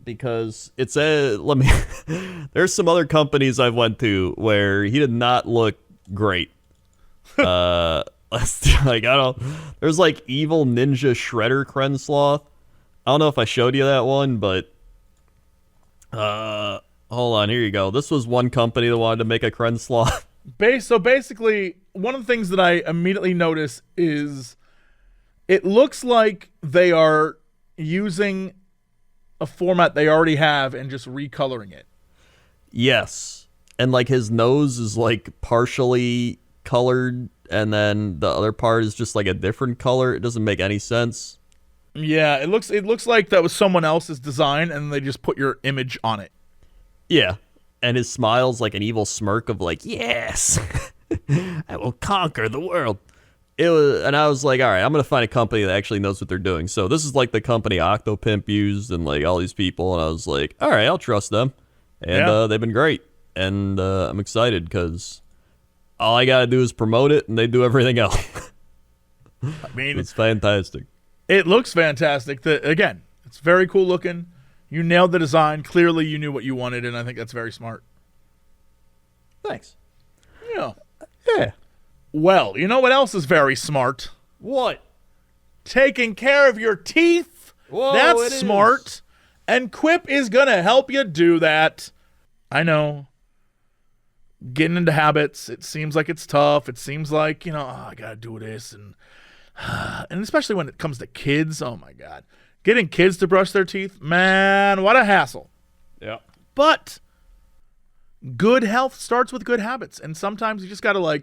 because it's there's some other companies I've went to where he did not look great. There's like evil ninja shredder Crenaissance. I don't know if I showed you that one, but hold on, here you go. This was one company that wanted to make a Crenaissance.
So basically, one of the things that I immediately notice is it looks like they are using a format they already have and just recoloring it.
Yes. And like his nose is like partially colored and then the other part is just like a different color. It doesn't make any sense.
Yeah, it looks like that was someone else's design, and they just put your image on it.
Yeah. And his smile's like an evil smirk of like, yes, I will conquer the world. And I was like, all right, I'm going to find a company that actually knows what they're doing. So this is like the company Octopimp used and like all these people. And I was like, all right, I'll trust them. And they've been great. And I'm excited because all I got to do is promote it and they do everything else.
I mean,
it's fantastic.
It looks fantastic. Again, it's very cool looking. You nailed the design. Clearly, you knew what you wanted, and I think that's very smart.
Thanks.
Yeah.
Yeah.
Well, you know what else is very smart?
What?
Taking care of your teeth.
Whoa,
That's smart. And Quip is going to help you do that. I know. Getting into habits, it seems like it's tough. It seems like, I got to do this. And especially when it comes to kids, oh my God. Getting kids to brush their teeth, man, what a hassle.
Yeah.
But good health starts with good habits. And sometimes you just got to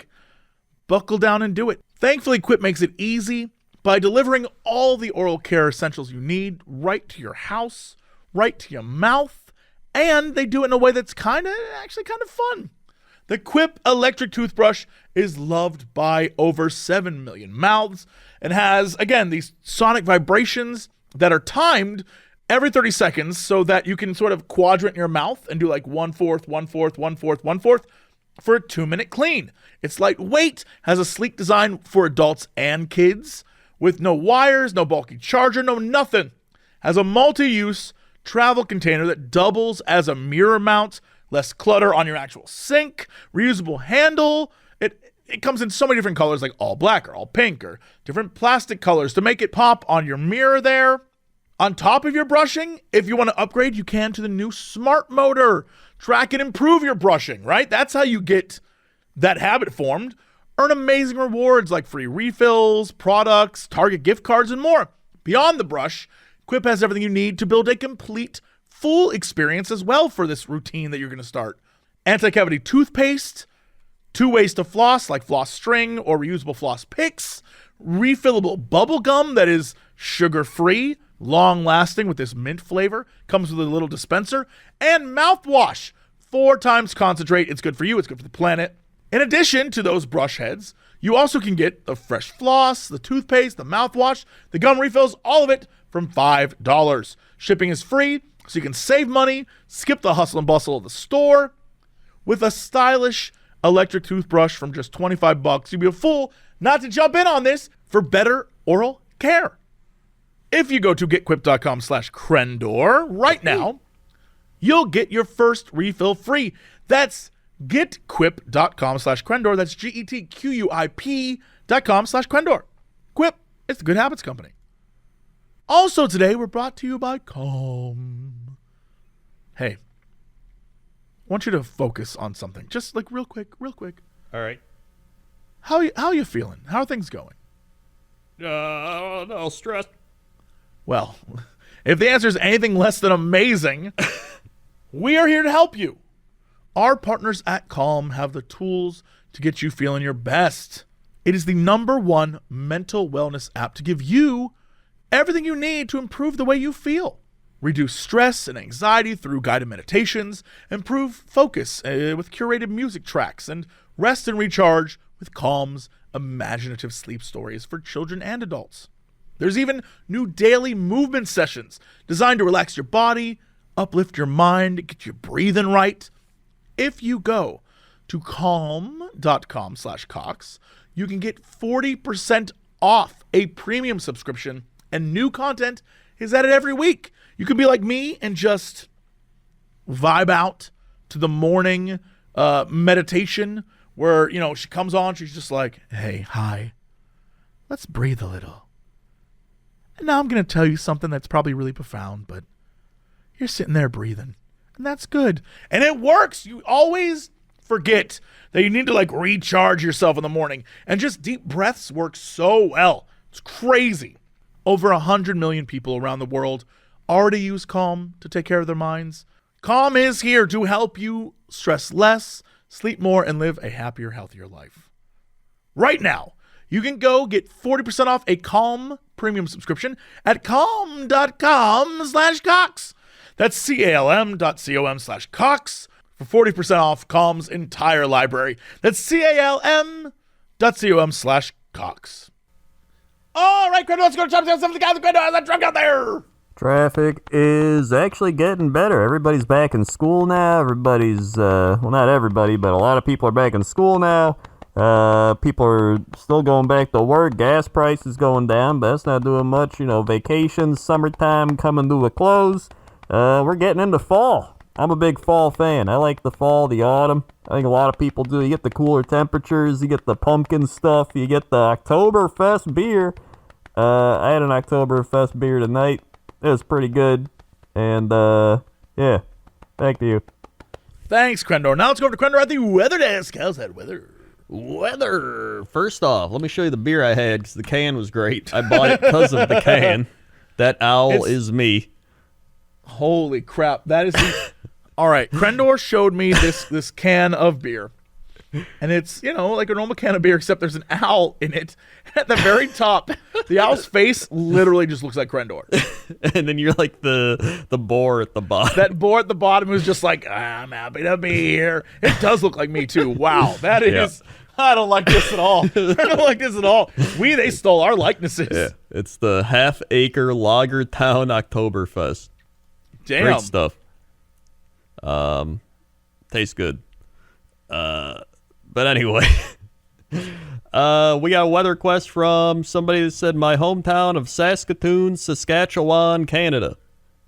buckle down and do it. Thankfully, Quip makes it easy by delivering all the oral care essentials you need right to your house, right to your mouth, and they do it in a way that's actually kind of fun. The Quip electric toothbrush is loved by over 7 million mouths and has, again, these sonic vibrations that are timed every 30 seconds so that you can sort of quadrant your mouth and do 1/4, 1/4, 1/4, 1/4 for a 2-minute clean. It's lightweight, has a sleek design for adults and kids with no wires, no bulky charger, no nothing. Has a multi-use travel container that doubles as a mirror mount, less clutter on your actual sink, reusable handle. It comes in so many different colors, like all black or all pink or different plastic colors to make it pop on your mirror there. On top of your brushing, if you want to upgrade, you can to the new smart motor. Track and improve your brushing, right? That's how you get that habit formed. Earn amazing rewards like free refills, products, Target gift cards, and more. Beyond the brush, Quip has everything you need to build a complete, full experience as well for this routine that you're going to start. Anti-cavity toothpaste, 2 ways to floss like floss string or reusable floss picks, refillable bubble gum that is sugar-free, long-lasting with this mint flavor, comes with a little dispenser, and mouthwash, 4 times concentrate. It's good for you, it's good for the planet. In addition to those brush heads, you also can get the fresh floss, the toothpaste, the mouthwash, the gum refills, all of it from $5. Shipping is free, so you can save money, skip the hustle and bustle of the store. With a stylish electric toothbrush from just $25, you'd be a fool not to jump in on this for better oral care. If you go to getquip.com/Crendor right now, you'll get your first refill free. That's getquip.com/Crendor. That's GETQUIP.com/Crendor. Quip, it's the Good Habits Company. Also today, we're brought to you by Calm. Hey, I want you to focus on something. Just real quick.
All right.
How you feeling? How are things going?
No stress.
Well, if the answer is anything less than amazing, we are here to help you. Our partners at Calm have the tools to get you feeling your best. It is the #1 mental wellness app to give you everything you need to improve the way you feel. Reduce stress and anxiety through guided meditations, improve focus with curated music tracks, and rest and recharge with Calm's imaginative sleep stories for children and adults. There's even new daily movement sessions designed to relax your body, uplift your mind, get you breathing right. If you go to calm.com/Cox, you can get 40% off a premium subscription, and new content is added every week. You can be like me and just vibe out to the morning meditation where, she comes on, she's just like, hey, hi, let's breathe a little. And now I'm going to tell you something that's probably really profound, but you're sitting there breathing, and that's good. And it works. You always forget that you need to recharge yourself in the morning, and just deep breaths work so well. It's crazy. Over 100 million people around the world already use Calm to take care of their minds. Calm is here to help you stress less, sleep more, and live a happier, healthier life. Right now, you can go get 40% off a Calm premium subscription at calm.com/Cox. That's calm.com/Cox for 40% off Calm's entire library. That's calm.com/Cox. All right, Crendor, let's go to Chop Some of the guys in Crendor. Let's drunk out there.
Traffic is actually getting better. Everybody's back in school now. Everybody's, well, not everybody, but a lot of people are back in school now. People are still going back to work. Gas prices going down, but that's not doing much. Vacations, summertime coming to a close. We're getting into fall. I'm a big fall fan. I like the fall, the autumn. I think a lot of people do. You get the cooler temperatures. You get the pumpkin stuff. You get the Oktoberfest beer. I had an Oktoberfest beer tonight. It was pretty good. And, yeah. Back to you.
Thanks, Crendor. Now let's go over to Crendor at the weather desk. How's that weather?
Weather. First off, let me show you the beer I had because the can was great. I bought it because of the can. That owl is me.
Holy crap. That is the... All right. Crendor showed me this can of beer. And it's, like a normal can of beer, except there's an owl in it. At the very top, the owl's face literally just looks like Crendor.
And then you're like the boar at the bottom.
That boar at the bottom who's just like, I'm happy to be here. It does look like me, too. Wow. That is... Yeah. I don't like this at all. I don't like this at all. They stole our likenesses.
Yeah, it's the half-acre Lager Town Oktoberfest.
Damn.
Great stuff. Tastes good. But anyway, we got a weather request from somebody that said, my hometown of Saskatoon, Saskatchewan, Canada.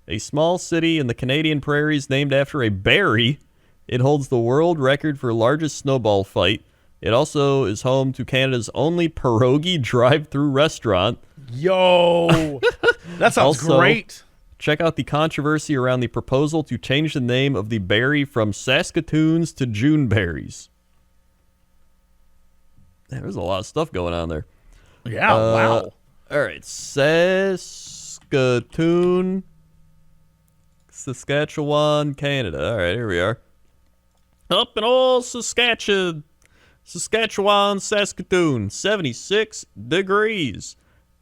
A small city in the Canadian prairies named after a berry. It holds the world record for largest snowball fight. It also is home to Canada's only pierogi drive-through restaurant.
Yo, that sounds
also,
great.
Check out the controversy around the proposal to change the name of the berry from Saskatoons to Juneberries. There's a lot of stuff going on there.
Yeah, wow.
All right, Saskatoon, Saskatchewan, Canada. All right, here we are. Up in old Saskatchewan, Saskatoon, 76 degrees.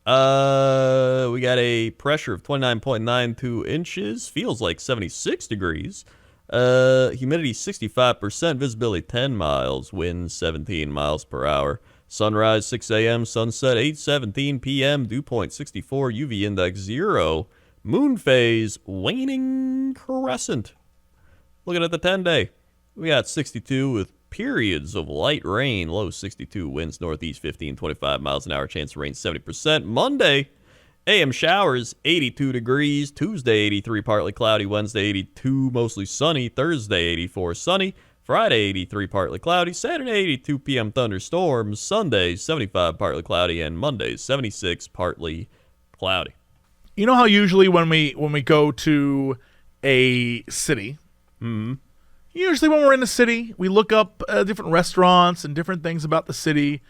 We got a pressure of 29.92 inches. Feels like 76 degrees. Humidity 65%. Visibility 10 miles. Wind 17 miles per hour. Sunrise 6 a.m. Sunset 8:17 p.m. Dew point 64. UV index 0. Moon phase waning crescent. Looking at the 10-day. We got 62 with periods of light rain. Low 62. Winds northeast 15, 25 miles an hour. Chance of rain 70%. Monday, AM showers 82 degrees. Tuesday 83 partly cloudy. Wednesday 82 mostly sunny. Thursday 84 sunny. Friday 83 partly cloudy. Saturday 82 p.m. thunderstorms. Sunday 75 partly cloudy. And Monday 76 partly cloudy.
You know how usually when we go to a city, usually when we're in the city, we look up different restaurants and different things about the city.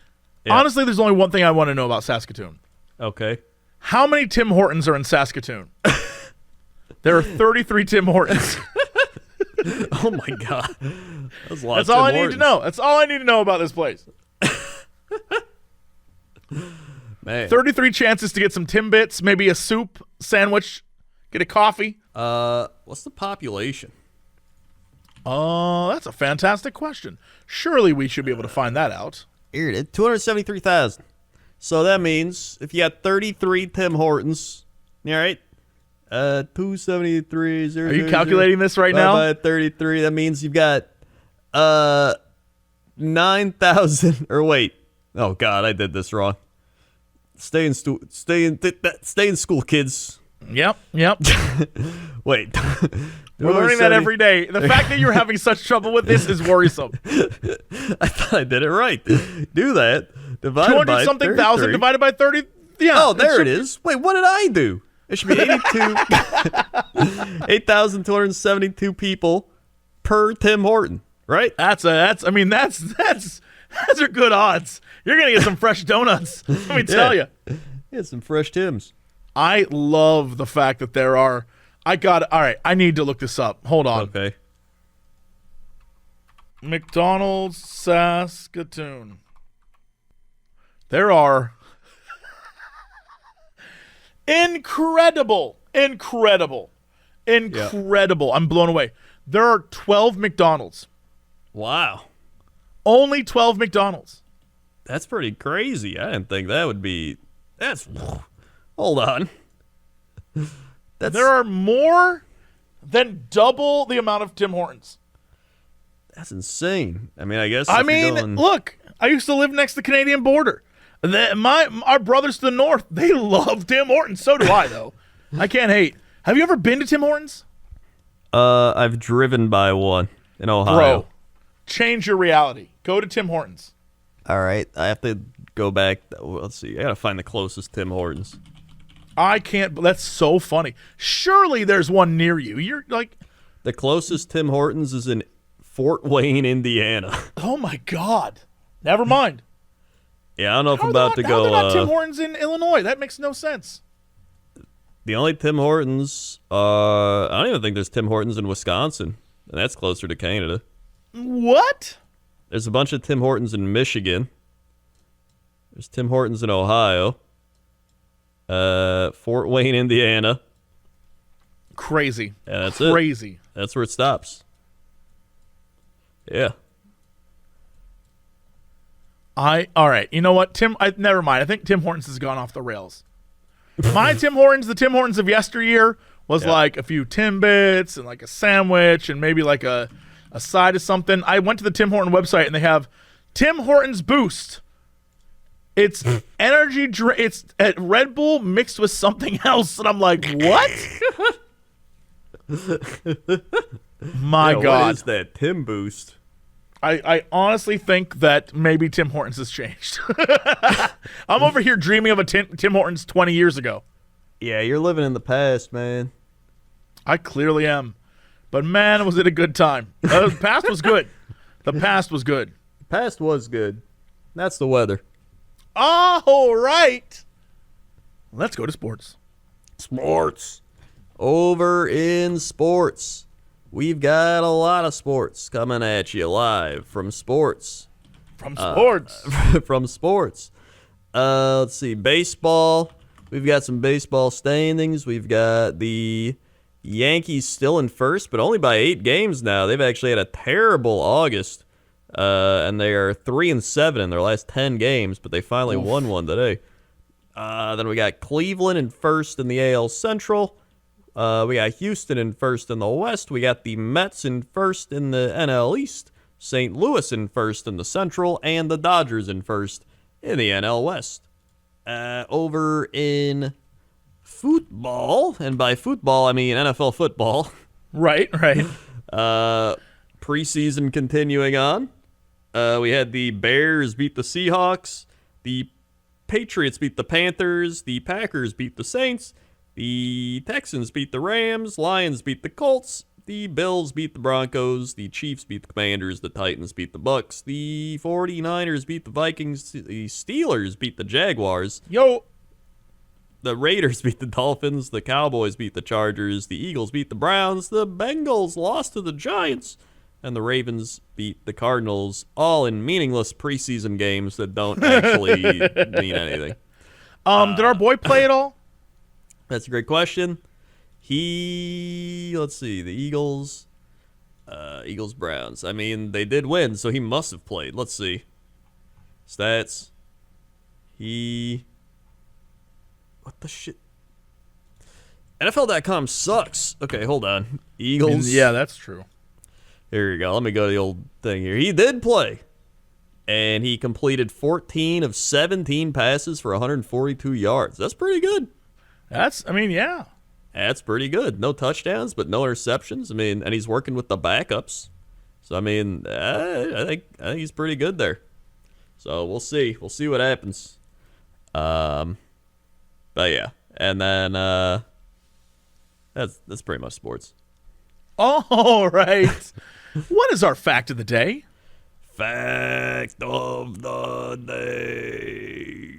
Yeah. Honestly, there's only one thing I want to know about Saskatoon.
Okay.
How many Tim Hortons are in Saskatoon? There are 33 Tim Hortons.
Oh my God. That's a lot.
That's all I need to know. That's all I need to know about this place.
Man.
33 chances to get some Timbits, maybe a soup sandwich, get a coffee.
What's the population?
That's a fantastic question. Surely we should be able to find that out.
Here it is, 273,000. So that means if you got 33 Tim Hortons, all right, 273.
Are you calculating this right now?
By 33, that means you've got 9,000. Or wait, oh God, I did this wrong. Stay in school, kids.
Yep.
Wait.
We're learning that every day. The fact that you're having such trouble with this is worrisome.
I thought I did it right. Do that. Divide
200 something thousand divided by 30. Yeah.
Oh, there it is. Wait, what did I do? It should be 8,272 people per Tim Horton, right?
Those are good odds. You're gonna get some fresh donuts. Let me tell you.
Yeah, some fresh Tims.
I love the fact that there are. All right, I need to look this up. Hold on.
Okay.
McDonald's Saskatoon. There are incredible. I'm blown away. There are 12 McDonald's.
Wow.
Only 12 McDonald's.
That's pretty crazy. I didn't think that would be. That's. Hold on.
There are more than double the amount of Tim Hortons.
That's insane. I mean, I guess.
Look, I used to live next to the Canadian border. Our brothers to the north, they love Tim Hortons. So do I, though. I can't hate. Have you ever been to Tim Hortons?
I've driven by one in Ohio.
Bro, change your reality. Go to Tim Hortons.
All right, I have to go back. Let's see. I gotta find the closest Tim Hortons.
I can't. That's so funny. Surely there's one near you. You're like,
The closest Tim Hortons is in Fort Wayne, Indiana.
oh my God. Never mind.
Yeah, I don't know if I'm
How
about to go.
How are there not Tim Hortons in Illinois? That makes no sense.
The only Tim Hortons, I don't even think there's Tim Hortons in Wisconsin, and that's closer to Canada.
What?
There's a bunch of Tim Hortons in Michigan. There's Tim Hortons in Ohio. Fort Wayne, Indiana.
Crazy.
Yeah, that's
Crazy.
it. That's where it stops. Yeah.
All right. You know what, never mind. I think Tim Hortons has gone off the rails. My Tim Hortons, the Tim Hortons of yesteryear, was like a few Timbits and like a sandwich and maybe like a side of something. I went to the Tim Horton website and they have Tim Hortons Boost. It's energy drink. It's at Red Bull mixed with something else, and I'm like, what? My God,
what is that Tim Boost?
I honestly think that maybe Tim Hortons has changed. I'm over here dreaming of a Tim Hortons 20 years ago.
Yeah, you're living in the past, man.
I clearly am. But man, was it a good time. The past was good. The past was good.
The past was good. That's the weather.
All right. Let's go to sports.
Sports. Over in sports. We've got a lot of sports coming at you live from sports.
From sports.
From sports. Let's see. Baseball. We've got some baseball standings. We've got the Yankees still in first, but only by 8 games now. They've actually had a terrible August, and they are 3-7 in their last 10 games, but they finally won one today. Then we got Cleveland in first in the AL Central. We got Houston in first in the West. We got the Mets in first in the NL East. St. Louis in first in the Central, and the Dodgers in first in the NL West. Over in football, and by football I mean NFL football.
Right.
Preseason continuing on. We had the Bears beat the Seahawks. The Patriots beat the Panthers. The Packers beat the Saints. The Texans beat the Rams. Lions beat the Colts. The Bills beat the Broncos. The Chiefs beat the Commanders. The Titans beat the Bucks. The 49ers beat the Vikings. The Steelers beat the Jaguars.
Yo.
The Raiders beat the Dolphins. The Cowboys beat the Chargers. The Eagles beat the Browns. The Bengals lost to the Giants. And the Ravens beat the Cardinals, all in meaningless preseason games that don't actually mean anything.
Did our boy play at all?
That's a great question. Let's see, the Eagles, Browns. I mean, they did win, so he must have played. Let's see. Stats. What the shit? NFL.com sucks. Okay, hold on. Eagles.
Yeah, that's true.
Here you go. Let me go to the old thing here. He did play. And he completed 14 of 17 passes for 142 yards. That's pretty good.
Yeah.
That's pretty good. No touchdowns, but no interceptions. I mean, and he's working with the backups. So, I mean, I think he's pretty good there. So, we'll see. We'll see what happens. But, yeah. And then, that's pretty much sports.
All right. What is our fact of the day?
Fact of the day.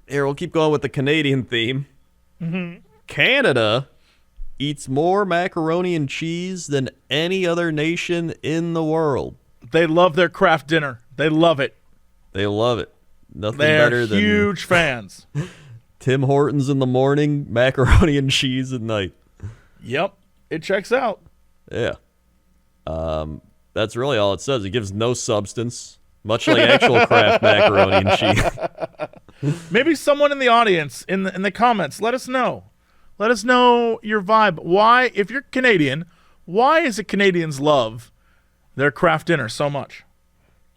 Here, we'll keep going with the Canadian theme.
Mm-hmm.
Canada eats more macaroni and cheese than any other nation in the world.
They love their craft dinner. They love it.
They love it. Nothing
They're
better than
huge fans.
Tim Hortons in the morning, macaroni and cheese at night.
Yep, it checks out.
Yeah. That's really all it says. It gives no substance, much like actual Kraft macaroni and cheese.
Maybe someone in the audience, in the comments, let us know. Let us know your vibe. Why, if you're Canadian, why is it Canadians love their craft dinner so much?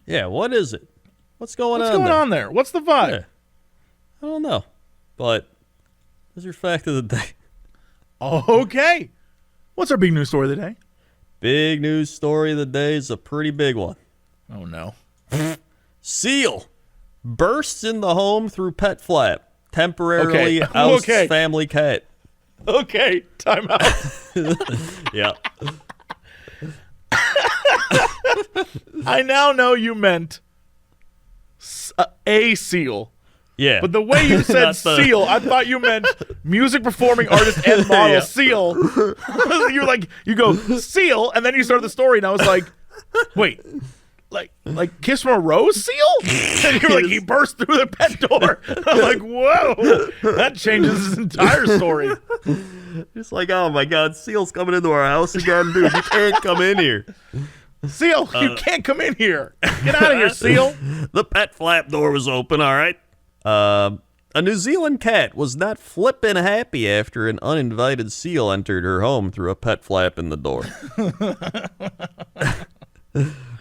Yeah, what is it? What's going
on there? What's the vibe?
Yeah. I don't know. But that's your fact of the day.
Okay. What's our big news story of the day?
Big news story of the day is a pretty big one.
Oh, no.
Seal bursts in the home through pet flap. Temporarily ousts family cat.
Okay, time out.
Yeah.
I now know you meant a seal.
Yeah.
But the way you said seal, I thought you meant music performing artist and model
Yeah.
Seal. You're like, you go seal, and then you start the story, and I was like, wait, like Kiss from a Rose Seal? And you're like, he burst through the pet door. I'm like, whoa, that changes his entire story.
It's like, oh my God, Seal's coming into our house again, dude. You can't come in here.
Seal, you can't come in here. Get out of here, Seal.
The pet flap door was open, all right. A New Zealand cat was not flippin' happy after an uninvited seal entered her home through a pet flap in the door.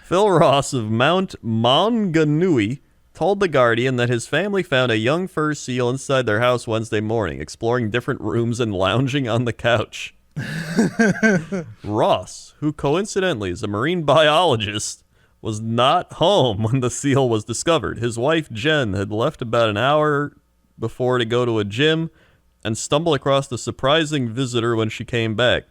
Phil Ross of Mount Maunganui told The Guardian that his family found a young fur seal inside their house Wednesday morning, exploring different rooms and lounging on the couch. Ross, who coincidentally is a marine biologist, was not home when the seal was discovered. His wife, Jen, had left about an hour before to go to a gym and stumbled across the surprising visitor when she came back.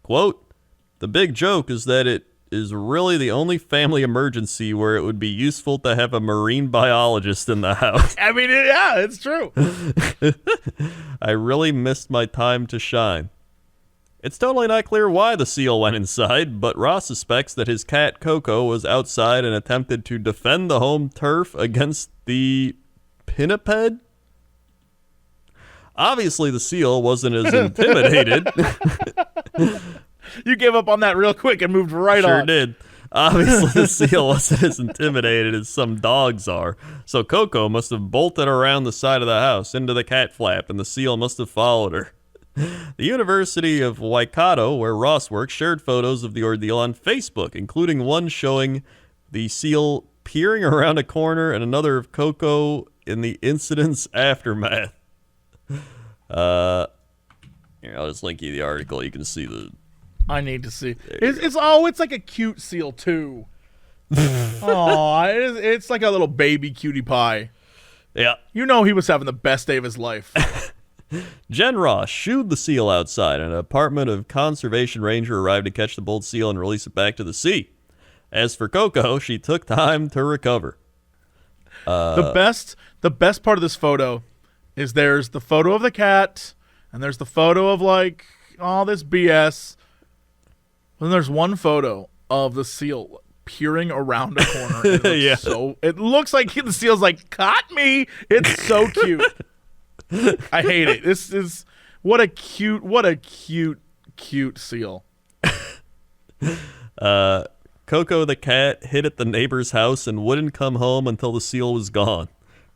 Quote, "The big joke is that it is really the only family emergency where it would be useful to have a marine biologist in the house."
I mean, yeah, it's true.
I really missed my time to shine. It's totally not clear why the seal went inside, but Ross suspects that his cat Coco was outside and attempted to defend the home turf against the pinniped. Obviously, the seal wasn't as intimidated.
You gave up on that real quick and moved right on.
Sure did. Obviously, the seal wasn't as intimidated as some dogs are, so Coco must have bolted around the side of the house into the cat flap, and the seal must have followed her. The University of Waikato, where Ross works, shared photos of the ordeal on Facebook, including one showing the seal peering around a corner and another of Coco in the incident's aftermath. Here, I'll just link you the article. You can see the...
I need to see. It's like a cute seal too. Oh, it's like a little baby cutie pie.
Yeah.
You know he was having the best day of his life.
Jen Ross shooed the seal outside, and an Department of Conservation ranger arrived to catch the bold seal and release it back to the sea. As for Coco, she took time to recover.
The best part of this photo is there's the photo of the cat, and there's the photo of like all this BS. Then there's one photo of the seal peering around a corner. And it looks like the seal's like, caught me. It's so cute. I hate it. This is what a cute seal.
Coco the cat hid at the neighbor's house and wouldn't come home until the seal was gone,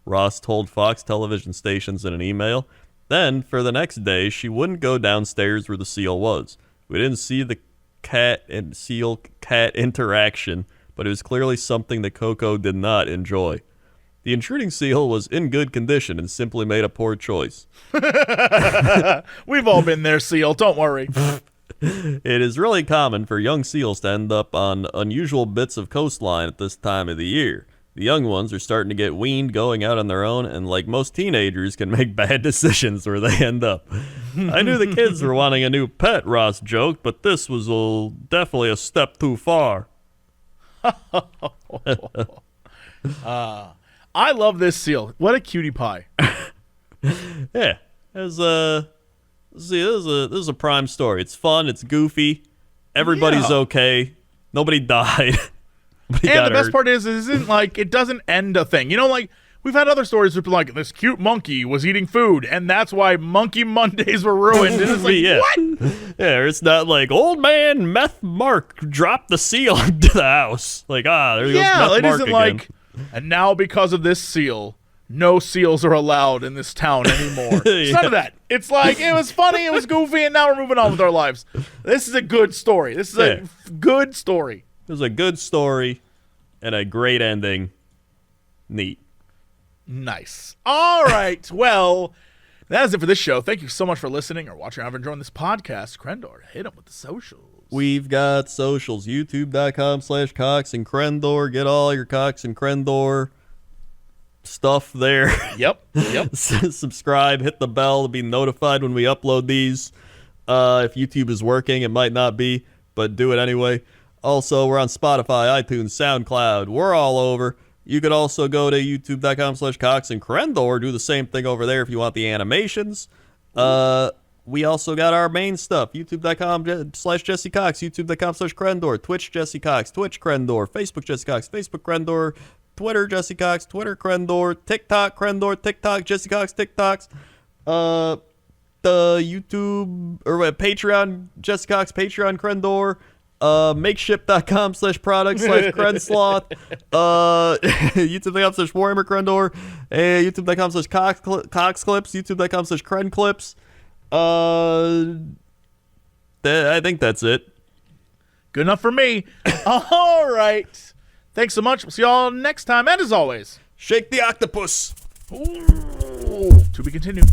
Ross told Fox television stations in an email. Then, for the next day, she wouldn't go downstairs where the seal was. We didn't see the cat and seal cat interaction, but it was clearly something that Coco did not enjoy. The intruding seal was in good condition and simply made a poor choice.
We've all been there, seal. Don't worry.
It is really common for young seals to end up on unusual bits of coastline at this time of the year. The young ones are starting to get weaned going out on their own, and like most teenagers, can make bad decisions where they end up. I knew the kids were wanting a new pet, Ross joked, but this was definitely a step too far.
I love this seal. What a cutie pie.
Yeah. This is a prime story. It's fun. It's goofy. Everybody's okay. Nobody died. He
And
got
the best
hurt.
part is, it isn't like it doesn't end a thing. You know, like we've had other stories where people like this cute monkey was eating food, and that's why Monkey Mondays were ruined. And it's like,
Yeah.
what?
Yeah, it's not like old man Meth Mark dropped the seal into the house. Like, there goes
Yeah,
Meth
it
Mark
isn't
again.
like, and now because of this seal, no seals are allowed in this town anymore. It's none of that. It's like, it was funny, it was goofy, and now we're moving on with our lives. This is a good story. This is a good story.
It was a good story and a great ending. Neat.
Nice. All right. Well, that is it for this show. Thank you so much for listening or watching or enjoying this podcast. Crendor, hit them with the socials.
We've got socials, youtube.com/Cox and Crendor. Get all your Cox and Crendor stuff there.
Yep.
Subscribe, hit the bell to be notified when we upload these. If YouTube is working, it might not be, but do it anyway. Also, we're on Spotify, iTunes, SoundCloud. We're all over. You could also go to youtube.com/Cox and Crendor. Do the same thing over there if you want the animations. We also got our main stuff. youtube.com/Jesse Cox, youtube.com/Crendor, Twitch Jesse Cox, Twitch Crendor, Facebook Jesse Cox, Facebook Crendor, Twitter Jesse Cox, Twitter Crendor, TikTok Crendor, TikTok Jesse Cox, TikToks. The YouTube or Patreon Jesse Cox, Patreon Crendor. Makeshift.com/product/Crensloth, youtube.com/Warhammer Crendor, youtube.com/Coxclips, youtube.com/Crenclips. I think that's it.
Good enough for me. All right. Thanks so much. We'll see y'all next time. And as always,
Shake the octopus.
ooh, to be continued.